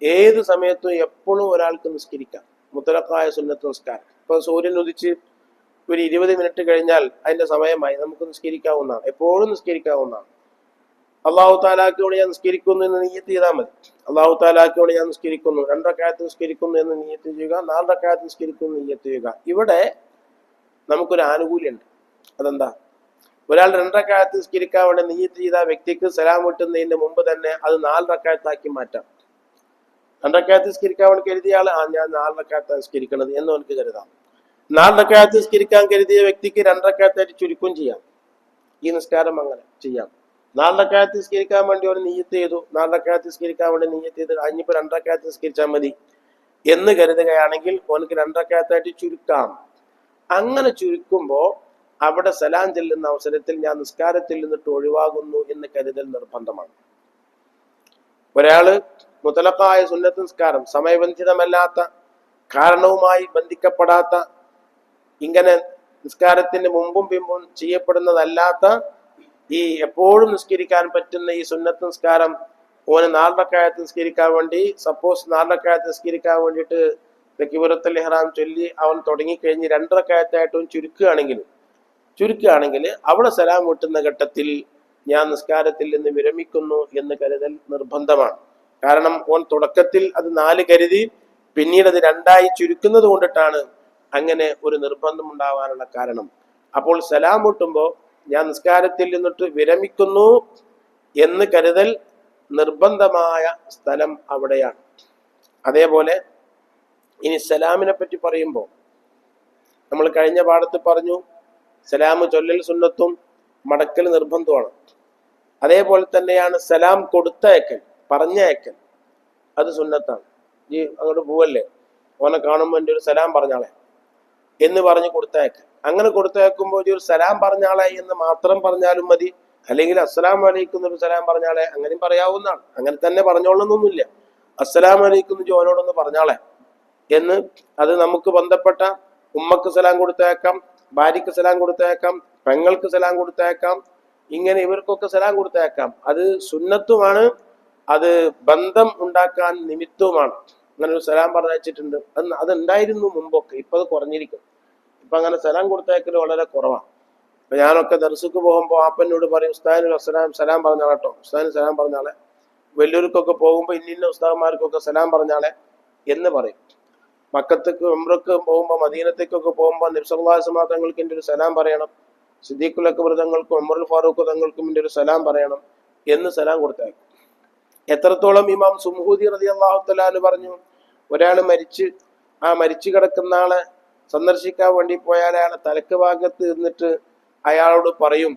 ഏത് സമയത്തും എപ്പോഴും ഒരാൾക്ക് നിസ്കരിക്കാം മുത്തലഖായ സുന്നത്ത് നിസ്കാരം. ഇപ്പൊ സൂര്യൻ ഉദിച്ച് ഒരു 20 മിനിറ്റ് കഴിഞ്ഞാൽ അതിന്റെ സമയമായി, നമുക്ക് നിസ്കരിക്കാവുന്നതാണ്, എപ്പോഴും നിസ്കരിക്കാവുന്നതാണ്. അള്ളാഹു താലാക്കോട് ഞാൻ നിസ്കരിക്കുന്നു എന്ന് നിയ്യത്ത് ചെയ്താൽ മതി. അള്ളാഹു താലാക്കോട് ഞാൻ നിസ്കരിക്കുന്നു, 2 റക്അത്ത് നിസ്കരിക്കുന്നു എന്ന് നിയ്യത്ത് ചെയ്യുക, 4 റക്അത്ത് നിസ്കരിക്കുന്നു നിയ്യത്ത് ചെയ്യുക. ഇവിടെ നമുക്കൊരു ആനുകൂല്യമുണ്ട്. അതെന്താ? ഒരാൾ 2 റക്അത്ത് നിസ്കരിക്കാൻ വേണ്ടി നിയ്യത്ത് ചെയ്ത വ്യക്തിക്ക് സലാം വിട്ടുന്നതിന്റെ മുമ്പ് തന്നെ അത് 4 റക്അത്താക്കി മാറ്റാം. 2 റക്അത്ത് നിസ്കരിക്കാൻ വേണ്ടി കരുതിയ ആൾ ഞാൻ 4 റക്അത്ത് നിസ്കരിക്കണത് എന്ന് എനിക്ക് കരുതാം. 4 റക്അത്ത് നിസ്കരിക്കാൻ കരുതിയ വ്യക്തിക്ക് 2 റക്അത്തായിട്ട് ചുരുക്കും ചെയ്യാം. ഈ നിസ്കാരം അങ്ങനെ ചെയ്യാം. 4 റക്അത്ത് നിസ്കരിക്കാൻ വേണ്ടി ഒരു നിയ്യത്ത് ചെയ്തു, 4 റക്അത്ത് നിസ്കരിക്കാൻ വേണ്ടി നിയ്യത്ത് ചെയ്ത് അതിനിപ്പോ 2 റക്അത്ത് നിസ്കരിച്ചാൽ മതി എന്ന് കരുതുകയാണെങ്കിൽ ഓനക്ക് 2 റക്അത്തായിട്ട് ചുരുക്കാം. അങ്ങനെ ചുരുക്കുമ്പോ അവിടെ സലാം ചെല്ലുന്ന അവസരത്തിൽ ഞാൻ നിസ്കാരത്തിൽ നിന്നിട്ട് ഒഴിവാകുന്നു എന്ന് കരുതൽ നിർബന്ധമാണ്. ഒരാള് മുത്തലഖായ സുന്നത്ത് നിസ്കാരം, സമയബന്ധിതമല്ലാത്ത, കാരണവുമായി ബന്ധിക്കപ്പെടാത്ത, ഇങ്ങനെ നിസ്കാരത്തിന് മുമ്പും പിമ്പും ചെയ്യപ്പെടുന്നതല്ലാത്ത ഈ എപ്പോഴും നിസ്കരിക്കാൻ പറ്റുന്ന ഈ സുന്നത്ത് നിസ്കാരം ഓന് 4 റക്അത്ത് നിസ്കരിക്കാൻ വേണ്ടി, സപ്പോസ് 4 റക്അത്ത് നിസ്കരിക്കാൻ വേണ്ടിയിട്ട് തക്ബീറത്തുൽ ഇഹ്റാം ചൊല്ലി അവൻ തുടങ്ങിക്കഴിഞ്ഞ് 2 റക്അത്തായിട്ടും ചുരുക്കുകയാണെങ്കിൽ അവിടെ സലാം വീട്ടുന്ന ഘട്ടത്തിൽ ഞാൻ നിസ്കാരത്തിൽ നിന്ന് വിരമിക്കുന്നു എന്ന് കരുതൽ നിർബന്ധമാണ്. കാരണം ഓൻ തുടക്കത്തിൽ അത് 4 കരുതി പിന്നീട് അത് 2ആയി ചുരുക്കുന്നത് കൊണ്ടിട്ടാണ് അങ്ങനെ ഒരു നിർബന്ധം ഉണ്ടാവാനുള്ള കാരണം. അപ്പോൾ സലാം വീട്ടുമ്പോൾ ഞാൻ നിസ്കാരത്തിൽ നിന്നിട്ട് വിരമിക്കുന്നു എന്ന് കരുതൽ നിർബന്ധമായ സ്ഥലം അവിടെയാണ്. അതേപോലെ ഇനി സലാമിനെ പറ്റി പറയുമ്പോൾ നമ്മൾ കഴിഞ്ഞ പാഠത്തിൽ പറഞ്ഞു സലാം ചൊല്ലൽ സുന്നത്തും മടക്കൽ നിർബന്ധമാണ്. അതേപോലെ തന്നെയാണ് സലാം കൊടുത്തയക്കൽ, പറഞ്ഞയക്കൽ, അത് സുന്നത്താണ്. ഈ അങ്ങോട്ട് പോവല്ലേ, ഓനെ കാണുമ്പോൾ എൻ്റെ ഒരു സലാം പറഞ്ഞാളെ എന്ന് പറഞ്ഞ് കൊടുത്തയക്കൽ. അങ്ങനെ കൊടുത്തയക്കുമ്പോൾ ഒരു സലാം പറഞ്ഞാളെ എന്ന് മാത്രം പറഞ്ഞാലും മതി, അല്ലെങ്കിൽ അസ്സലാം വലൈക്കും എന്നൊരു സലാം പറഞ്ഞാളെ അങ്ങനെയും പറയാവുന്നതാണ്. അങ്ങനെ തന്നെ പറഞ്ഞോളണമെന്നൊന്നുമില്ല. അസ്സലാം വലൈക്കും ജോനോടൊന്ന് പറഞ്ഞാളെ എന്ന്, അത് നമുക്ക് ബന്ധപ്പെട്ട ഉമ്മക്ക് സലാം കൊടുത്തയക്കാം, ഭാര്യക്ക് സലാം കൊടുത്തയക്കാം, പെങ്ങൾക്ക് സലാം കൊടുത്തയക്കാം, ഇങ്ങനെ ഇവർക്കൊക്കെ സലാം കൊടുത്തയക്കാം. അത് സുന്നത്തുമാണ്, അത് ബന്ധം ഉണ്ടാക്കാൻ നിമിത്തവുമാണ്. അങ്ങനെ ഒരു സലാം പറഞ്ഞയച്ചിട്ടുണ്ട്. അതുണ്ടായിരുന്നു മുമ്പൊക്കെ, ഇപ്പൊ അത് കുറഞ്ഞിരിക്കും. ഇപ്പൊ അങ്ങനെ സലാം കൊടുത്തയക്കൽ വളരെ കുറവാണ്. ഇപ്പൊ ഞാനൊക്കെ ദർസുക്ക് പോകുമ്പോൾ ആപ്പനോട് പറയും ഉസ്താദിന് സലാം പറഞ്ഞാളെ കേട്ടോ, ഉസ്താദിന് സലാം പറഞ്ഞാളെ. വലിയവർക്കൊക്കെ പോകുമ്പോൾ ഇന്ന ഉസ്താദന്മാർക്കൊക്കെ സലാം പറഞ്ഞാളെ എന്ന് പറയും. മക്കത്തേക്ക് ഉംറക്ക് പോകുമ്പോൾ, മദീനത്തേക്കൊക്കെ പോകുമ്പോൾ നബി സല്ലല്ലാഹു അലൈഹി വസല്ലം തങ്ങൾക്ക് എൻ്റെ ഒരു സലാം പറയണം, സിദ്ദീഖുൽ അക്ബർ തങ്ങൾക്കും ഉമറുൽ ഫാറൂഖ് തങ്ങൾക്കും എൻ്റെ ഒരു സലാം പറയണം എന്ന് സലാം കൊടുത്തയക്കും. എത്രത്തോളം ഇമാം സുംഹൂദി റളിയല്ലാഹു തആല അൻഹു പറഞ്ഞു, ഒരാൾ മരിച്ചു കിടക്കുന്ന ആളെ സന്ദർശിക്കാൻ വേണ്ടി പോയാൽ അയാളെ തലക്ക് ഭാഗത്ത് നിന്നിട്ട് അയാളോട് പറയും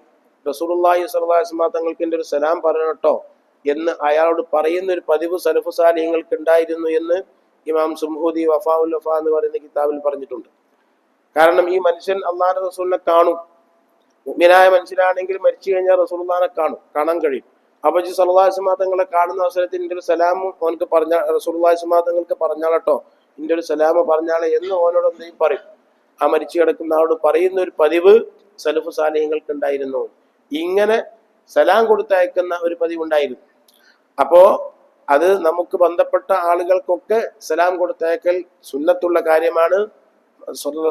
റസൂലുള്ളാഹി സ്വല്ലല്ലാഹു അലൈഹി വസല്ലം തങ്ങൾക്ക് എൻ്റെ ഒരു സലാം പറയണം കേട്ടോ എന്ന് അയാളോട് പറയുന്ന ഒരു പതിവ് സലഫു സാലിഹ്യങ്ങൾക്ക് ഉണ്ടായിരുന്നു എന്ന് ഇമാം സുംഹൂദി വഫാഉൽ വഫാ എന്ന് പറയുന്ന കിതാബിൽ പറഞ്ഞിട്ടുണ്ട്. കാരണം ഈ മനുഷ്യൻ അള്ളാഹുവിന്റെ റസൂലിനെ കാണും. മുഅ്മിനായ മനുഷ്യനാണെങ്കിൽ മരിച്ചു കഴിഞ്ഞാൽ റസൂലുള്ളാഹിനെ കാണാൻ കഴിയും. അപ്പൊ സല്ലല്ലാഹു അലൈഹി തങ്ങളെ കാണുന്ന അവസരത്തിൽ ഇന്റെ ഒരു സലാമും ഓനക്ക് പറഞ്ഞ റസൂലുള്ളാഹി തങ്ങൾക്ക് പറഞ്ഞാളട്ടോ, ഇന്റെ ഒരു സലാമ് പറഞ്ഞാളെ എന്ന് ഓനോട് എന്തെങ്കിലും പറയും. ആ മരിച്ചു കിടക്കുന്ന ആളോട് പറയുന്ന ഒരു പതിവ് സലഫ് സാലിഹ്യങ്ങൾക്ക് ഉണ്ടായിരുന്നു. ഇങ്ങനെ സലാം കൊടുത്തയക്കുന്ന ഒരു പതിവ് ഉണ്ടായിരുന്നു. അപ്പോ അത് നമുക്ക് ബന്ധപ്പെട്ട ആളുകൾക്കൊക്കെ സലാം കൊടുത്തയക്കൽ സുന്നത്തുള്ള കാര്യമാണ്.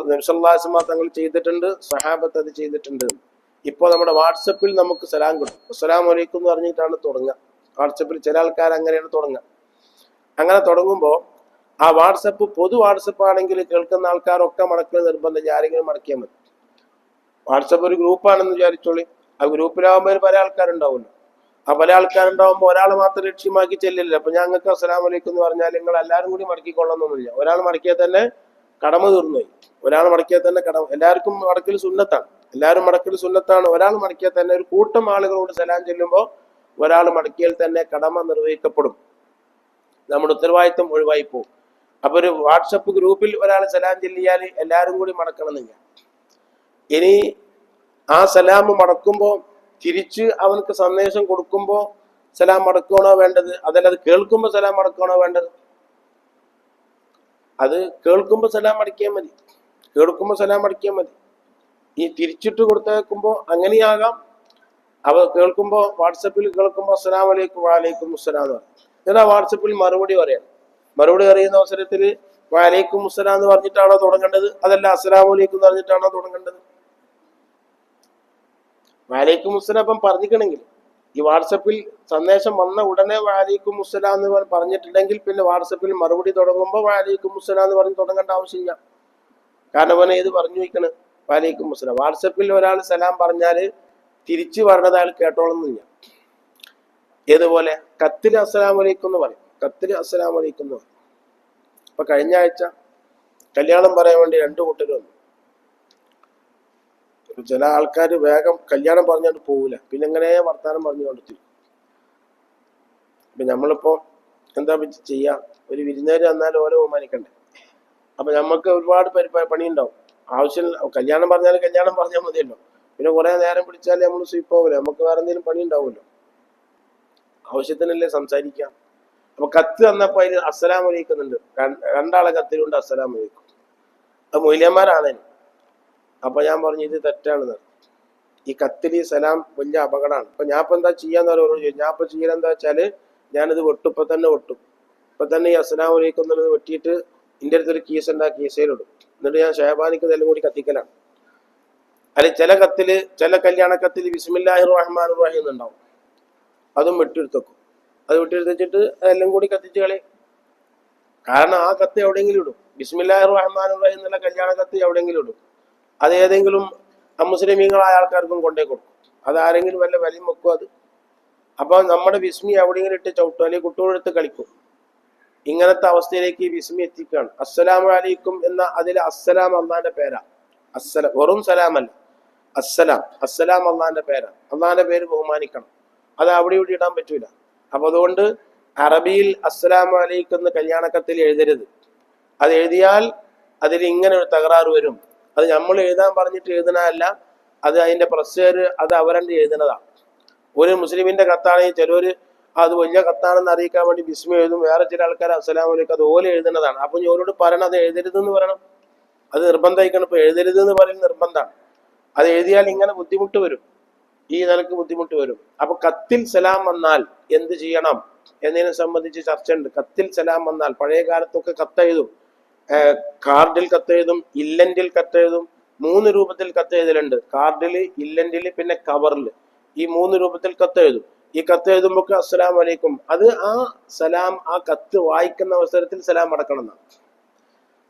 നബി സല്ലല്ലാഹു അലൈഹി വസല്ലം തങ്ങൾ ചെയ്തിട്ടുണ്ട്, സഹാബത്ത് അത് ചെയ്തിട്ടുണ്ട്. ഇപ്പോൾ നമ്മുടെ വാട്സപ്പിൽ നമുക്ക് സലാം കൊടുക്കും. അസ്സലാമു അലൈക്കും എന്ന് പറഞ്ഞിട്ടാണ് തുടങ്ങുക. വാട്സപ്പിൽ ചില ആൾക്കാർ അങ്ങനെയാണ് തുടങ്ങുക. അങ്ങനെ തുടങ്ങുമ്പോൾ ആ വാട്സപ്പ് പൊതു വാട്സപ്പ് ആണെങ്കിൽ കേൾക്കുന്ന ആൾക്കാരൊക്കെ മടക്കൽ നിർബന്ധം, ആരെങ്കിലും മടക്കിയാൽ മതി. വാട്സപ്പ് ഒരു ഗ്രൂപ്പാണെന്ന് വിചാരിച്ചോളി. ആ ഗ്രൂപ്പിലാവുമ്പോൾ പല ആൾക്കാരുണ്ടാവുമല്ലോ. ആ പല ആൾക്കാരുണ്ടാവുമ്പോൾ ഒരാൾ മാത്രം ലക്ഷ്യമാക്കി ചെല്ലില്ല. അപ്പൊ ഞങ്ങൾക്ക് അസ്സലാമു അലൈക്കും എന്ന് പറഞ്ഞാൽ നിങ്ങൾ എല്ലാവരും കൂടി മടക്കിക്കൊള്ളണമെന്നില്ല. ഒരാൾ മടക്കിയാൽ തന്നെ കടമ തീർന്നുപോയി. ഒരാൾ മടക്കിയാൽ തന്നെ കടമ. എല്ലാവർക്കും മടക്കൽ സുന്നത്താണ്, എല്ലാവരും മടക്കൽ സുന്നത്താണ്. ഒരാൾ മടക്കിയാൽ തന്നെ ഒരു കൂട്ടം ആളുകളോട് സലാം ചെല്ലുമ്പോൾ ഒരാൾ മടക്കിയാൽ തന്നെ കടമ നിർവഹിക്കപ്പെടും, നമ്മുടെ ഉത്തരവാദിത്വം ഒഴിവായി പോകും. അപ്പൊ ഒരു വാട്സപ്പ് ഗ്രൂപ്പിൽ ഒരാൾ സലാം ചെല്ലിയാൽ എല്ലാവരും കൂടി മടക്കണമെന്നില്ല. ഇനി ആ സലാം മടക്കുമ്പോൾ തിരിച്ച് അവനക്ക് സന്ദേശം കൊടുക്കുമ്പോൾ സലാം മടക്കണോ വേണ്ടത്, അതല്ല അത് കേൾക്കുമ്പോൾ സലാം മടക്കണോ വേണ്ടത്? അത് കേൾക്കുമ്പോൾ സലാം മടക്കിയാൽ മതി, കേൾക്കുമ്പോൾ സലാം മടക്കിയാൽ മതി. ഈ തിരിച്ചിട്ട് കൊടുത്തേക്കുമ്പോൾ അങ്ങനെയാകാം. അവ കേൾക്കുമ്പോൾ വാട്സപ്പിൽ കേൾക്കുമ്പോൾ അസ്സലാമു അലൈക്കും വഅലൈക്കും അസ്സലാം എന്ന് പറയും. എന്നാൽ വാട്സപ്പിൽ മറുപടി പറയാം. മറുപടി അറിയുന്ന അവസരത്തിൽ വഅലൈക്കും അസ്സലാം എന്ന് പറഞ്ഞിട്ടാണോ തുടങ്ങേണ്ടത്, അതല്ല അസ്സലാമു അലൈക്കും എന്ന് പറഞ്ഞിട്ടാണോ തുടങ്ങേണ്ടത്? വഅലൈക്കും അസ്സലാം അപ്പം പറഞ്ഞിക്കണമെങ്കിൽ ഈ വാട്സപ്പിൽ സന്ദേശം വന്ന ഉടനെ വഅലൈക്കും അസ്സലാം എന്ന് പറഞ്ഞിട്ടുണ്ടെങ്കിൽ പിന്നെ വാട്സപ്പിൽ മറുപടി തുടങ്ങുമ്പോൾ വഅലൈക്കും അസ്സലാം എന്ന് പറഞ്ഞ് തുടങ്ങേണ്ട ആവശ്യമില്ല. കാരണം അവനെ ഏത് പറഞ്ഞു വയ്ക്കണ് വഅലൈക്കും അസ്സലാം. വാട്സപ്പിൽ ഒരാൾ സലാം പറഞ്ഞാൽ തിരിച്ചു പറഞ്ഞത് അയാൾ കേട്ടോളന്നില്ല. ഏതുപോലെ കത്തിൽ അസ്സലാമു അലൈക്കും എന്ന് പറയും, കത്തിൽ അസ്സലാമു അലൈക്കും എന്ന് പറയും. അപ്പൊ കഴിഞ്ഞ ആഴ്ച കല്യാണം പറയാൻ വേണ്ടി രണ്ടു കൂട്ടർ വന്നു. ചില ആൾക്കാർ വേഗം കല്യാണം പറഞ്ഞോണ്ട് പോവില്ല, പിന്നെ എങ്ങനെ വർത്താനം പറഞ്ഞുകൊണ്ടിരിക്കും. അപ്പൊ നമ്മളിപ്പോ എന്താ ചെയ്യാ, ഒരു വിരുന്നേര് വന്നാലും ഓരോ ബഹുമാനിക്കണ്ടേ. അപ്പൊ നമ്മൾക്ക് ഒരുപാട് പണി ഉണ്ടാവും. ആവശ്യം കല്യാണം പറഞ്ഞാൽ കല്യാണം പറഞ്ഞാൽ മതിയല്ലോ. പിന്നെ കുറെ നേരം പിടിച്ചാൽ നമ്മൾ സ്വീപ്പ് ആവില്ല, നമുക്ക് വേറെ എന്തെങ്കിലും പണി ഉണ്ടാവുമല്ലോ. ആവശ്യത്തിനല്ലേ സംസാരിക്കാം. അപ്പൊ കത്ത് തന്നപ്പോ അതിന് അസ്സലാമു അലൈക്കും ഉണ്ട്. രണ്ടാളെ കത്തിലുണ്ട് അസ്സലാമു അലൈക്കും. അത് മൊയ്ലിയന്മാരാണേനും. അപ്പൊ ഞാൻ പറഞ്ഞു ഇത് തെറ്റാണെന്ന്. ഈ കത്തിൽ ഈ സലാം വലിയ അപകടമാണ്. അപ്പൊ ഞാൻ ഇപ്പൊ എന്താ ചെയ്യാന്ന് ഓരോട് ചോദിച്ചു. ഞാൻ ഇപ്പൊ ചെയ്യലെന്താ വെച്ചാല് ഞാനിത് വെട്ടും, ഇപ്പൊ തന്നെ വെട്ടും. ഇപ്പൊ തന്നെ ഈ അസ്സലാമു അലൈക്കും എന്നുള്ളത് വെട്ടിയിട്ട് ഇന്റെ അടുത്തൊരു കീസ് ഉണ്ട്, ആ കീസയിലിടും. എന്നിട്ട് ഞാൻ ഷഹബാനിക്ക് ഇതെല്ലാം കൂടി കത്തിക്കലാണ്. അതിൽ ചില കത്തില്, ചില കല്യാണ കത്തിൽ ബിസ്മില്ലാഹിർ റഹ്മാനിർ റഹീം എന്നുണ്ടാവും. അതും വെട്ടിയെടുത്തേക്കും. അത് വെട്ടിയെടുത്തിട്ട് അതെല്ലാം കൂടി കത്തിച്ച് കളയും. കാരണം ആ കത്ത് എവിടെയെങ്കിലും ഇടും. ബിസ്മില്ലാഹിർ റഹ്മാനിർ റഹീം എന്നുള്ള കല്യാണ കത്ത് എവിടെയെങ്കിലും ഇടും. അത് ഏതെങ്കിലും അമുസ്ലിമീങ്ങളായ ആൾക്കാർക്കും കൊണ്ടേ കൊടുക്കും. അതാരെങ്കിലും വല്ല വിലയും വെക്കും അത്. അപ്പൊ നമ്മുടെ ബിസ്മി എവിടെയെങ്കിലും ഇട്ട് ചവിട്ടും, അല്ലെങ്കിൽ കുട്ടികളെടുത്ത് കളിക്കും. ഇങ്ങനത്തെ അവസ്ഥയിലേക്ക് ഈ ബിസ്മി എത്തിക്കുകയാണ്. അസ്സലാമു അലൈക്കും എന്ന അതിൽ അസ്സലാം അള്ളാന്റെ പേരാ. അസ്സലാം വെറും സലാമല്ല, അസ്സലാം. അസ്സലാം അള്ളാന്റെ പേരാ. അള്ളാന്റെ പേര് ബഹുമാനിക്കണം. അത് അവിടെ ഇവിടെ ഇടാൻ പറ്റൂല. അപ്പൊ അതുകൊണ്ട് അറബിയിൽ അസ്സലാമു അലൈക്കും എന്ന് കല്യാണക്കത്തിൽ എഴുതരുത്. അത് എഴുതിയാൽ അതിൽ ഇങ്ങനെ ഒരു തകരാറ് വരും. അത് നമ്മൾ എഴുതാൻ പറഞ്ഞിട്ട് എഴുതണല്ല, അത് അതിന്റെ പ്രസ്സുകാര് അത് അവരെ എഴുതുന്നതാണ്. ഒരു മുസ്ലിമിന്റെ കത്താണെങ്കിൽ ചിലര് അത് വലിയ കത്താണെന്ന് അറിയിക്കാൻ വേണ്ടി ബിസ്മി എഴുതും. വേറെ ചില ആൾക്കാർ അസ്സലാമു അലൈക്കും അതുപോലെ എഴുതുന്നതാണ്. അപ്പൊ ഞാനോട് പറയണം അത് എഴുതരുതെന്ന് പറയണം. അത് നിർബന്ധമായിക്കണം. ഇപ്പൊ എഴുതരുതെന്ന് പറയുന്നത് നിർബന്ധമാണ്. അത് എഴുതിയാൽ ഇങ്ങനെ ബുദ്ധിമുട്ട് വരും, ഈ നിലക്ക് ബുദ്ധിമുട്ട് വരും. അപ്പൊ കത്തിൽ സലാം വന്നാൽ എന്ത് ചെയ്യണം എന്നതിനെ സംബന്ധിച്ച് ചർച്ചയുണ്ട്. കത്തിൽ സലാം വന്നാൽ പഴയ കാലത്തൊക്കെ കത്തെഴുതും. കാർഡിൽ കത്തെഴുതും, ഇല്ലന്റിൽ കത്തെഴുതും. 3 രൂപത്തിൽ കത്തെഴുതലുണ്ട്. കാർഡില്, ഇല്ലന്റില്, പിന്നെ കവറില്. ഈ 3 രൂപത്തിൽ കത്തെഴുതും. ഈ കത്തെഴുതുമ്പോ അസ്സലാമു അലൈക്കും, അത് ആ സലാം ആ കത്ത് വായിക്കുന്ന അവസരത്തിൽ സലാം അടക്കണം എന്നാണ്.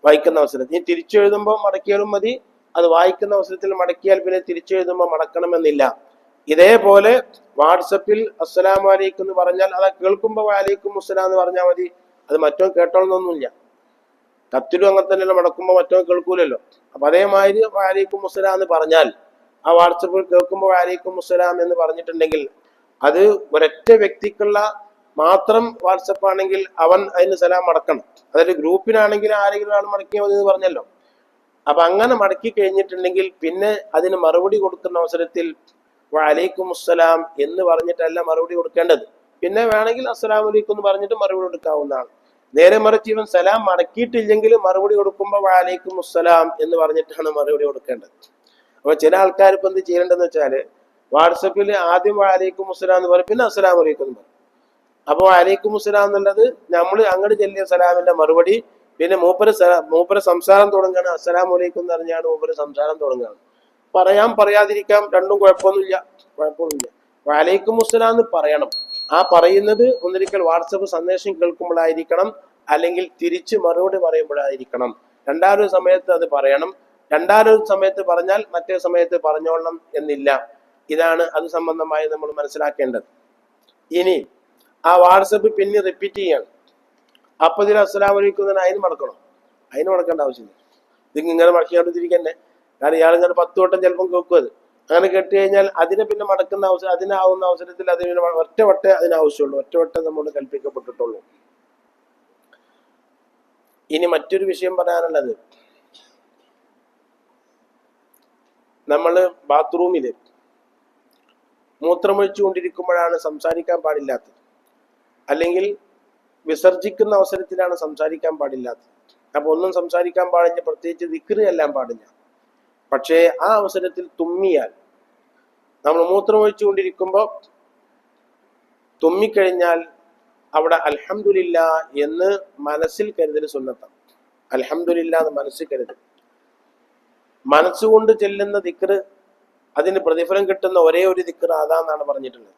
വായിക്കുന്ന അവസരത്തിൽ ഈ തിരിച്ചെഴുതുമ്പോൾ മടക്കിയാലും മതി. അത് വായിക്കുന്ന അവസരത്തിൽ മടക്കിയാൽ പിന്നെ തിരിച്ചെഴുതുമ്പോൾ മടക്കണമെന്നില്ല. ഇതേപോലെ വാട്സപ്പിൽ അസ്സലാമു അലൈക്കും എന്ന് പറഞ്ഞാൽ അത് കേൾക്കുമ്പോൾ വഅലൈക്കും അസ്സലാം എന്ന് പറഞ്ഞാൽ മതി. അത് മറ്റോ കേട്ടോളന്നൊന്നുമില്ല. കത്തിലും അങ്ങനെ തന്നെയല്ലോ, മടക്കുമ്പോൾ മറ്റോ കേൾക്കൂലല്ലോ. അപ്പൊ അതേമാതിരി വഅലൈക്കും അസ്സലാം എന്ന് പറഞ്ഞാൽ ആ വാട്സപ്പിൽ കേൾക്കുമ്പോൾ വഅലൈക്കും അസ്സലാം എന്ന് പറഞ്ഞിട്ടുണ്ടെങ്കിൽ അത് ഒരൊറ്റ വ്യക്തിക്കുള്ള മാത്രം വാട്സപ്പ് ആണെങ്കിൽ അവൻ അതിന് സലാം മടക്കണം. അതായത് ഗ്രൂപ്പിനാണെങ്കിൽ ആരെങ്കിലും ആൾ മടക്കിയാൽ മതി എന്ന് പറഞ്ഞല്ലോ. അപ്പൊ അങ്ങനെ മടക്കി കഴിഞ്ഞിട്ടുണ്ടെങ്കിൽ പിന്നെ അതിന് മറുപടി കൊടുക്കുന്ന അവസരത്തിൽ വഅലൈക്കും അസ്സലാം എന്ന് പറഞ്ഞിട്ടല്ല മറുപടി കൊടുക്കേണ്ടത്. പിന്നെ വേണമെങ്കിൽ അസ്സലാമു അലൈക്കും എന്ന് പറഞ്ഞിട്ട് മറുപടി കൊടുക്കാവുന്നതാണ്. നേരെ മറിച്ച് ഇവൻ സലാം മടക്കിയിട്ടില്ലെങ്കിൽ മറുപടി കൊടുക്കുമ്പോൾ വഅലൈക്കും അസ്സലാം എന്ന് പറഞ്ഞിട്ടാണ് മറുപടി കൊടുക്കേണ്ടത്. അപ്പൊ ചില ആൾക്കാർ ഇപ്പൊ എന്ത് ചെയ്യേണ്ടതെന്ന് വെച്ചാല് വാട്സപ്പിൽ ആദ്യം വഅലൈക്കും അസ്സലാം എന്ന് പറയും, പിന്നെ അസ്സലാമു അലൈക്കും എന്ന് പറയും. അപ്പൊ വഅലൈക്കും അസ്സലാം എന്നുള്ളത് നമ്മൾ അങ്ങോട്ട് ചെല്ലിയ സലാമിന്റെ മറുപടി. പിന്നെ മൂപ്പര് സംസാരം തുടങ്ങുകയാണ്, അസ്സലാമു അലൈക്കും എന്ന് പറഞ്ഞാണ് മൂപ്പര് സംസാരം തുടങ്ങുകയാണ്. പറയാതിരിക്കാം, രണ്ടും കുഴപ്പമൊന്നുമില്ല. വഅലൈക്കും അസ്സലാം എന്ന് പറയണം. ആ പറയുന്നത് ഒന്നിരിക്കൽ വാട്സപ്പ് സന്ദേശം കേൾക്കുമ്പോഴായിരിക്കണം, അല്ലെങ്കിൽ തിരിച്ച് മറുപടി പറയുമ്പോഴായിരിക്കണം. രണ്ടാമൊരു സമയത്ത് അത് പറയണം. രണ്ടാമൊരു സമയത്ത് പറഞ്ഞാൽ മറ്റേ സമയത്ത് പറഞ്ഞോളണം എന്നില്ല. ഇതാണ് അത് സംബന്ധമായി നമ്മൾ മനസ്സിലാക്കേണ്ടത്. ഇനി ആ വാട്സപ്പ് പിന്നെ റിപ്പീറ്റ് ചെയ്യാണ്. അപ്പൊ ഇതിൽ അസ്സലാമു അലൈക്കും തന്നെ അതിന് മടക്കേണ്ട ആവശ്യമില്ല. ഇതിങ്ങനെ ഇങ്ങനെ മടക്കിക്കൊണ്ടിരിക്കന്നെ. കാരണം ഇയാളിങ്ങനെ 10 വട്ടം ചിലപ്പം കേൾക്കും. അത് അങ്ങനെ കേട്ട് കഴിഞ്ഞാൽ അതിനെ പിന്നെ മടക്കുന്ന അവസരം, അതിനാവുന്ന അവസരത്തിൽ അതിന് ഒറ്റവട്ടേ അതിനാവശ്യമുള്ളൂ, ഒറ്റവട്ടം നമ്മോട് കൽപ്പിക്കപ്പെട്ടിട്ടുള്ളൂ. ഇനി മറ്റൊരു വിഷയം പറയാനുള്ളത്, നമ്മള് ബാത്റൂമില് മൂത്രമൊഴിച്ചു കൊണ്ടിരിക്കുമ്പോഴാണ് സംസാരിക്കാൻ പാടില്ലാത്തത്, അല്ലെങ്കിൽ വിസർജിക്കുന്ന അവസരത്തിലാണ് സംസാരിക്കാൻ പാടില്ലാത്തത്. അപ്പൊ ഒന്നും സംസാരിക്കാൻ പാടില്ല, പ്രത്യേകിച്ച് ദിക്റ് ചെല്ലാൻ പാടില്ല. പക്ഷേ ആ അവസരത്തിൽ തുമ്മിയാൽ, നമ്മൾ മൂത്രമൊഴിച്ചു കൊണ്ടിരിക്കുമ്പോൾ തുമ്മിക്കഴിഞ്ഞാൽ അവിടെ അൽഹംദുലില്ലാ എന്ന് മനസ്സിൽ കരുതൽ സുന്നത്താണ്. അൽഹംദുലില്ലാ എന്ന് മനസ്സിൽ കരുതൽ. മനസ്സുകൊണ്ട് ചെല്ലുന്ന ദിക്റ്, അതിന് പ്രതിഫലം കിട്ടുന്ന ഒരേ ഒരു ദിക്റ് അതാന്നാണ് പറഞ്ഞിട്ടുള്ളത്.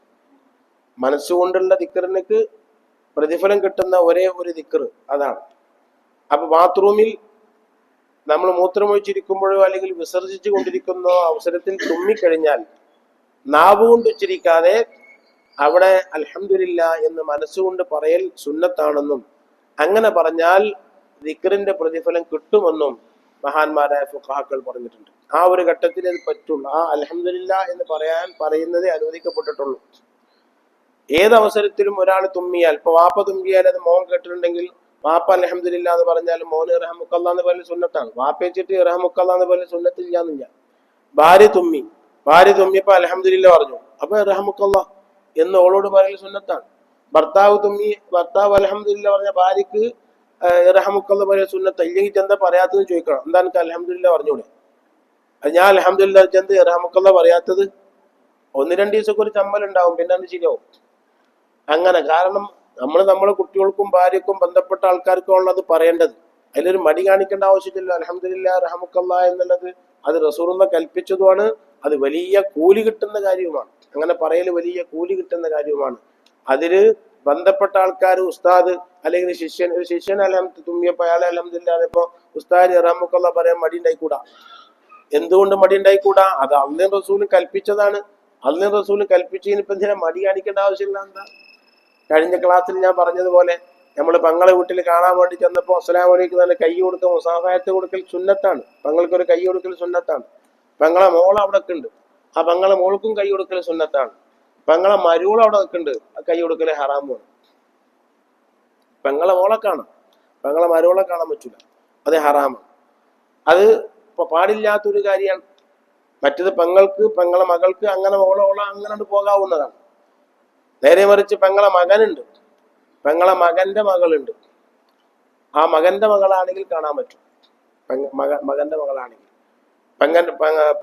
മനസ്സുകൊണ്ടുള്ള ദിക്റിനക്ക് പ്രതിഫലം കിട്ടുന്ന ഒരേ ഒരു ദിക്റ് അതാണ്. അപ്പൊ ബാത്റൂമിൽ നമ്മൾ മൂത്രമൊഴിച്ചിരിക്കുമ്പോഴോ അല്ലെങ്കിൽ വിസർജിച്ചു കൊണ്ടിരിക്കുന്ന അവസരത്തിൽ തുമ്മിക്കഴിഞ്ഞാൽ നാവ് കൊണ്ട് ഉച്ചരിക്കാതെ അവിടെ അൽഹംദുലില്ലാ എന്ന് മനസ്സുകൊണ്ട് പറയൽ സുന്നത്താണെന്നും, അങ്ങനെ പറഞ്ഞാൽ ദിക്റിന്റെ പ്രതിഫലം കിട്ടുമെന്നും മഹാന്മാരായ ഫുഖഹാക്കൾ പറഞ്ഞിട്ടുണ്ട്. ആ ഒരു ഘട്ടത്തിൽ അത് പറ്റുള്ളൂ. ആ അൽഹംദുലില്ലാ എന്ന് പറയുന്നതേ അനുവദിക്കപ്പെട്ടിട്ടുള്ളൂ. ഏതവസരത്തിലും ഒരാൾ തുമ്മിയാൽ, ഇപ്പൊ വാപ്പ തുമ്മിയാൽ അത് മോൻ കേട്ടിട്ടുണ്ടെങ്കിൽ വാപ്പ അൽഹംദുലില്ലാ എന്ന് പറഞ്ഞാൽ മോന് ഇർഹമുക്കല്ലാ എന്ന് പറയുന്ന സുന്നത്താണ്. വാപ്പ വെച്ചിട്ട് ഇർഹമുക്കല്ലാ എന്ന് പറയുന്ന സുന്നത്തില്ലാന്നില്ല. ഭാര്യ തുമ്മിയപ്പോ അൽഹംദുലില്ലാ പറഞ്ഞു, അപ്പൊ ഇർഹമുക്കല്ലാ എന്ന് ഓളോട് പറയൽ സുന്നത്താണ്. ഭർത്താവ് അൽഹംദുലില്ലാ പറഞ്ഞ ഭാര്യക്ക് ഇർഹമുക്കല്ലാ പറയുന്ന സുന്നത്ത്. ഇല്ലെങ്കിൽ ചെന്താ പറയാത്തത് ചോദിക്കണം, എന്താ എനിക്ക് അൽഹംദുലില്ലാ പറഞ്ഞൂടെ? അത് ഞാൻ അൽഹംദുലില്ലാ ചെന്ത് ഇർഹമുക്കല്ലാ പറയാത്തത്? 1-2 ദിവസമൊക്കെ ഒരു ചമ്മലുണ്ടാവും, പിന്നെ അത് ശരിയാവും. അങ്ങനെ, കാരണം നമ്മളെ കുട്ടികൾക്കും ഭാര്യക്കും ബന്ധപ്പെട്ട ആൾക്കാർക്കും ഉള്ളത് പറയേണ്ടത്. അതിലൊരു മടി കാണിക്കേണ്ട ആവശ്യമില്ല. അൽഹംദുലില്ലാ റഹ്മക്കല്ലാ എന്നുള്ളത് അത് റസൂലുള്ളാഹി കൽപ്പിച്ചതുമാണ്. അത് വലിയ കൂലി കിട്ടുന്ന കാര്യവുമാണ്. അങ്ങനെ പറയല് വലിയ കൂലി കിട്ടുന്ന കാര്യവുമാണ്. അതില് ബന്ധപ്പെട്ട ആൾക്കാർ, ഉസ്താദ് അല്ലെങ്കിൽ ഒരു ശിഷ്യൻ തുമ്മിയപ്പോ അയാളെ അൽഹംദുലില്ലാ ഇപ്പൊ ഉസ്താദ് റഹ്മക്കല്ലാ പറയാൻ മടി ഉണ്ടായിക്കൂടാ. എന്തുകൊണ്ട് മടി ഉണ്ടായിക്കൂടാ? അത് അള്ളയും റസൂലും കൽപ്പിച്ചതാണ്. അള്ളയും റസൂലും കൽപ്പിച്ചതിന് ഇപ്പൊ എന്തിനാ മടി കാണിക്കേണ്ട ആവശ്യമില്ല? എന്താ, കഴിഞ്ഞ ക്ലാസ്സിൽ ഞാൻ പറഞ്ഞതുപോലെ നമ്മൾ പെങ്ങളെ വീട്ടിൽ കാണാൻ വേണ്ടി ചെന്നപ്പോൾ അസ്സലാമു അലൈക്കും തന്നെ കൈ കൊടുക്കുക, മുസാഫഹത്ത് കൊടുക്കൽ സുന്നത്താണ്. പെങ്ങൾക്കൊരു കൈ കൊടുക്കൽ സുന്നത്താണ്. പെങ്ങളെ മോൾ അവിടെ ഉണ്ട്, ആ പെങ്ങളെ മോൾക്കും കൈ കൊടുക്കൽ സുന്നത്താണ്. പെങ്ങളെ മരുവൾ അവിടെ നിൽക്കുന്നുണ്ട്, ആ കൈ കൊടുക്കൽ ഹറാമാണ്. പെങ്ങളെ മോളെ കാണാം, പെങ്ങളെ മരുവളെ കാണാൻ പറ്റില്ല, അത് ഹറാമാണ്. അത് പാടില്ലാത്തൊരു കാര്യമാണ്. മറ്റത് പെങ്ങളെ മകൾക്ക് അങ്ങനെ ഓള അങ്ങനെ പോകാവുന്നതാണ്. നേരെ മറിച്ച് പെങ്ങളെ മകനുണ്ട്, പെങ്ങളെ മകന്റെ മകളുണ്ട്, ആ മകന്റെ മകളാണെങ്കിൽ കാണാൻ പറ്റും. മകന്റെ മകളാണെങ്കിൽ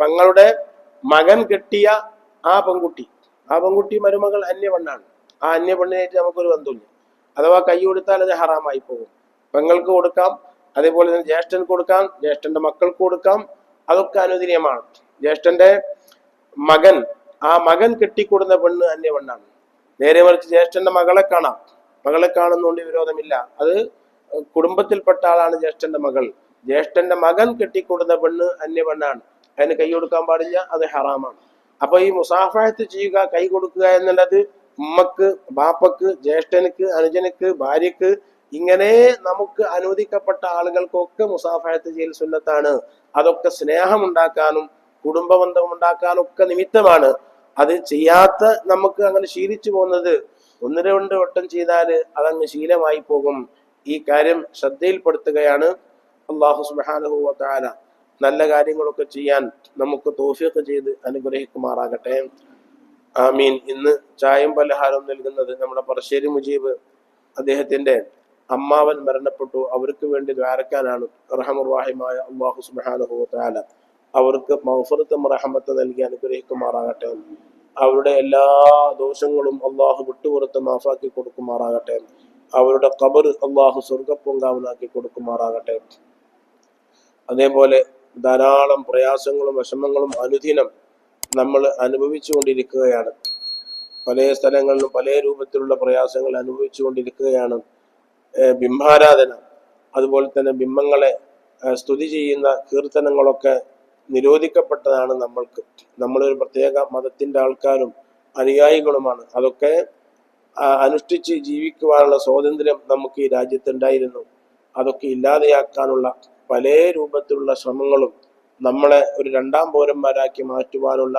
പെങ്ങളുടെ മകൻ കെട്ടിയ ആ പെൺകുട്ടി മരുമകൾ അന്യപെണ്ണാണ്. ആ അന്യപെണ്ണിനായിട്ട് നമുക്കൊരു ബന്ധമില്ല. അഥവാ കൈ കൊടുത്താൽ അത് ഹറാമായി പോകും. പെങ്ങൾക്ക് കൊടുക്കാം, അതേപോലെ തന്നെ ജ്യേഷ്ഠന് കൊടുക്കാം, ജ്യേഷ്ഠന്റെ മക്കൾക്ക് കൊടുക്കാം, അതൊക്കെ അനുവദനീയമാണ്. ജ്യേഷ്ഠന്റെ ആ മകൻ കെട്ടിക്കൊടുന്ന പെണ്ണ് അന്യപെണ്ണാണ്. നേരെ മറിച്ച് ജ്യേഷ്ഠന്റെ മകളെ കാണുന്നതുകൊണ്ട് വിരോധമില്ല. അത് കുടുംബത്തിൽപ്പെട്ട ആളാണ് ജ്യേഷ്ഠന്റെ മകൾ. ജ്യേഷ്ഠന്റെ മകൻ കെട്ടിക്കൊടുന്ന പെണ്ണ് അന്യപെണ്ണാണ്, അതിന് കൈ കൊടുക്കാൻ പാടില്ല, അത് ഹറാമാണ്. അപ്പൊ ഈ മുസാഫഹത്ത് ചെയ്യുക, കൈ കൊടുക്കുക എന്നുള്ളത് ഉമ്മക്ക്, ബാപ്പക്ക്, ജ്യേഷ്ഠനക്ക്, അനുജനക്ക്, ഭാര്യക്ക്, ഇങ്ങനെ നമുക്ക് അനുവദിക്കപ്പെട്ട ആളുകൾക്കൊക്കെ മുസാഫഹത്ത് ചെയ്യൽ സുന്നത്താണ്. അതൊക്കെ സ്നേഹമുണ്ടാക്കാനും കുടുംബബന്ധം ഉണ്ടാക്കാനും ഒക്കെ നിമിത്തമാണ്. അത് ചെയ്യാത്ത നമുക്ക് അങ്ങനെ ശീലിച്ചു പോകുന്നത് 1-2 വട്ടം ചെയ്താൽ അതങ്ങ് ശീലമായി പോകും. ഈ കാര്യം ശ്രദ്ധയിൽപ്പെടുത്തുകയാണ്. അല്ലാഹു സുബ്ഹാനഹു വ തആല നല്ല കാര്യങ്ങളൊക്കെ ചെയ്യാൻ നമുക്ക് തൗഫീഖ് ചെയ്ത് അനുഗ്രഹിക്കുമാറാകട്ടെ. ആമീൻ. ഇന്ന് ചായയും പലഹാരവും നൽകുന്നത് നമ്മുടെ പറശ്ശേരി മുജീബ്, അദ്ദേഹത്തിന്റെ അമ്മാവൻ മരണപ്പെട്ടു. അവർക്ക് വേണ്ടി ദ്വാരക്കാനാണ്. റഹ്മാനുറഹീമായ അല്ലാഹു സുബ്ഹാനഹു വ തആല അവർക്ക് മഗ്ഫിറത്തും റഹ്മത്തും നൽകി അനുഗ്രഹിക്കുമാറാകട്ടെ. അവരുടെ എല്ലാ ദോഷങ്ങളും അള്ളാഹു വിട്ടുപുറത്ത് മാഫാക്കി കൊടുക്കുമാറാകട്ടെ. അവരുടെ ഖബർ അള്ളാഹു സ്വർഗപ്പൂങ്കാവനാക്കി കൊടുക്കുമാറാകട്ടെ. അതേപോലെ ധാരാളം പ്രയാസങ്ങളും വിഷമങ്ങളും അനുദിനം നമ്മൾ അനുഭവിച്ചു കൊണ്ടിരിക്കുകയാണ്. പല സ്ഥലങ്ങളിലും പല രൂപത്തിലുള്ള പ്രയാസങ്ങൾ അനുഭവിച്ചു കൊണ്ടിരിക്കുകയാണ്. ബിംബാരാധന, അതുപോലെ തന്നെ ബിംബങ്ങളെ സ്തുതി ചെയ്യുന്ന കീർത്തനങ്ങളൊക്കെ നിരോധിക്കപ്പെട്ടതാണ്. നമ്മളൊരു പ്രത്യേക മതത്തിന്റെ ആൾക്കാരും അനുയായികളുമാണ്. അതൊക്കെ അനുഷ്ഠിച്ച് ജീവിക്കുവാനുള്ള സ്വാതന്ത്ര്യം നമുക്ക് ഈ രാജ്യത്തുണ്ടായിരുന്നു. അതൊക്കെ ഇല്ലാതെയാക്കാനുള്ള പല രൂപത്തിലുള്ള ശ്രമങ്ങളും നമ്മളെ ഒരു രണ്ടാം പൗരന്മാരാക്കി മാറ്റുവാനുള്ള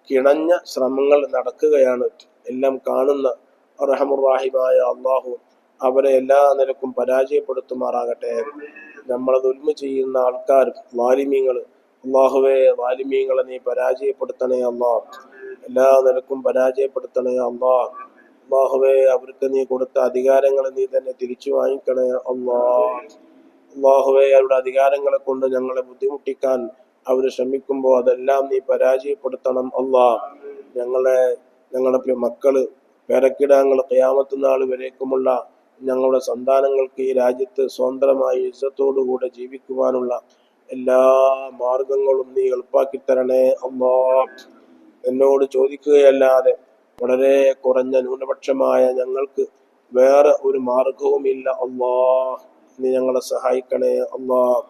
കിണഞ്ഞ ശ്രമങ്ങൾ നടക്കുകയാണ്. എല്ലാം കാണുന്ന റഹ്മാനുറഹീമായ അള്ളാഹു അവരെ എല്ലാ നിലക്കും പരാജയപ്പെടുത്തുമാറാകട്ടെ. നമ്മളെ ദുൽമ ചെയ്യുന്ന ആൾക്കാർ, വാലിമീങ്ങൾ, അള്ളാഹുവെ വാലിമീങ്ങളെ നീ പരാജയപ്പെടുത്തണേ അള്ളാഹ്. എല്ലാ നിലക്കും പരാജയപ്പെടുത്തണേ അള്ളാഹ്. അള്ളാഹുവെ അവർക്ക് നീ കൊടുത്ത അധികാരങ്ങൾ നീ തന്നെ തിരിച്ചു വാങ്ങിക്കണേ അള്ളാഹ്. അള്ളാഹുവെ അവരുടെ അധികാരങ്ങളെ കൊണ്ട് ഞങ്ങളെ ബുദ്ധിമുട്ടിക്കാൻ അവർ ശ്രമിക്കുമ്പോൾ അതെല്ലാം നീ പരാജയപ്പെടുത്തണം അള്ളാഹ്. ഞങ്ങളുടെ മക്കള്, പേരക്കിടാങ്ങൾ, ഖിയാമത്ത് നാൾ വരേക്കുമുള്ള ഞങ്ങളുടെ സന്താനങ്ങൾക്ക് ഈ രാജ്യത്ത് സ്വതന്ത്രമായി ഇസ്സത്തോടുകൂടെ ജീവിക്കുവാനുള്ള എല്ലാ മാർഗങ്ങളും നീ എളുപ്പാക്കി തരണേ അല്ലാഹ്. എന്നോട് ചോദിക്കുകയല്ലാതെ വളരെ കുറഞ്ഞ ന്യൂനപക്ഷമായ ഞങ്ങൾക്ക് വേറെ ഒരു മാർഗവുമില്ല അല്ലാഹ്. നീ ഞങ്ങളെ സഹായിക്കണേ അല്ലാഹ്.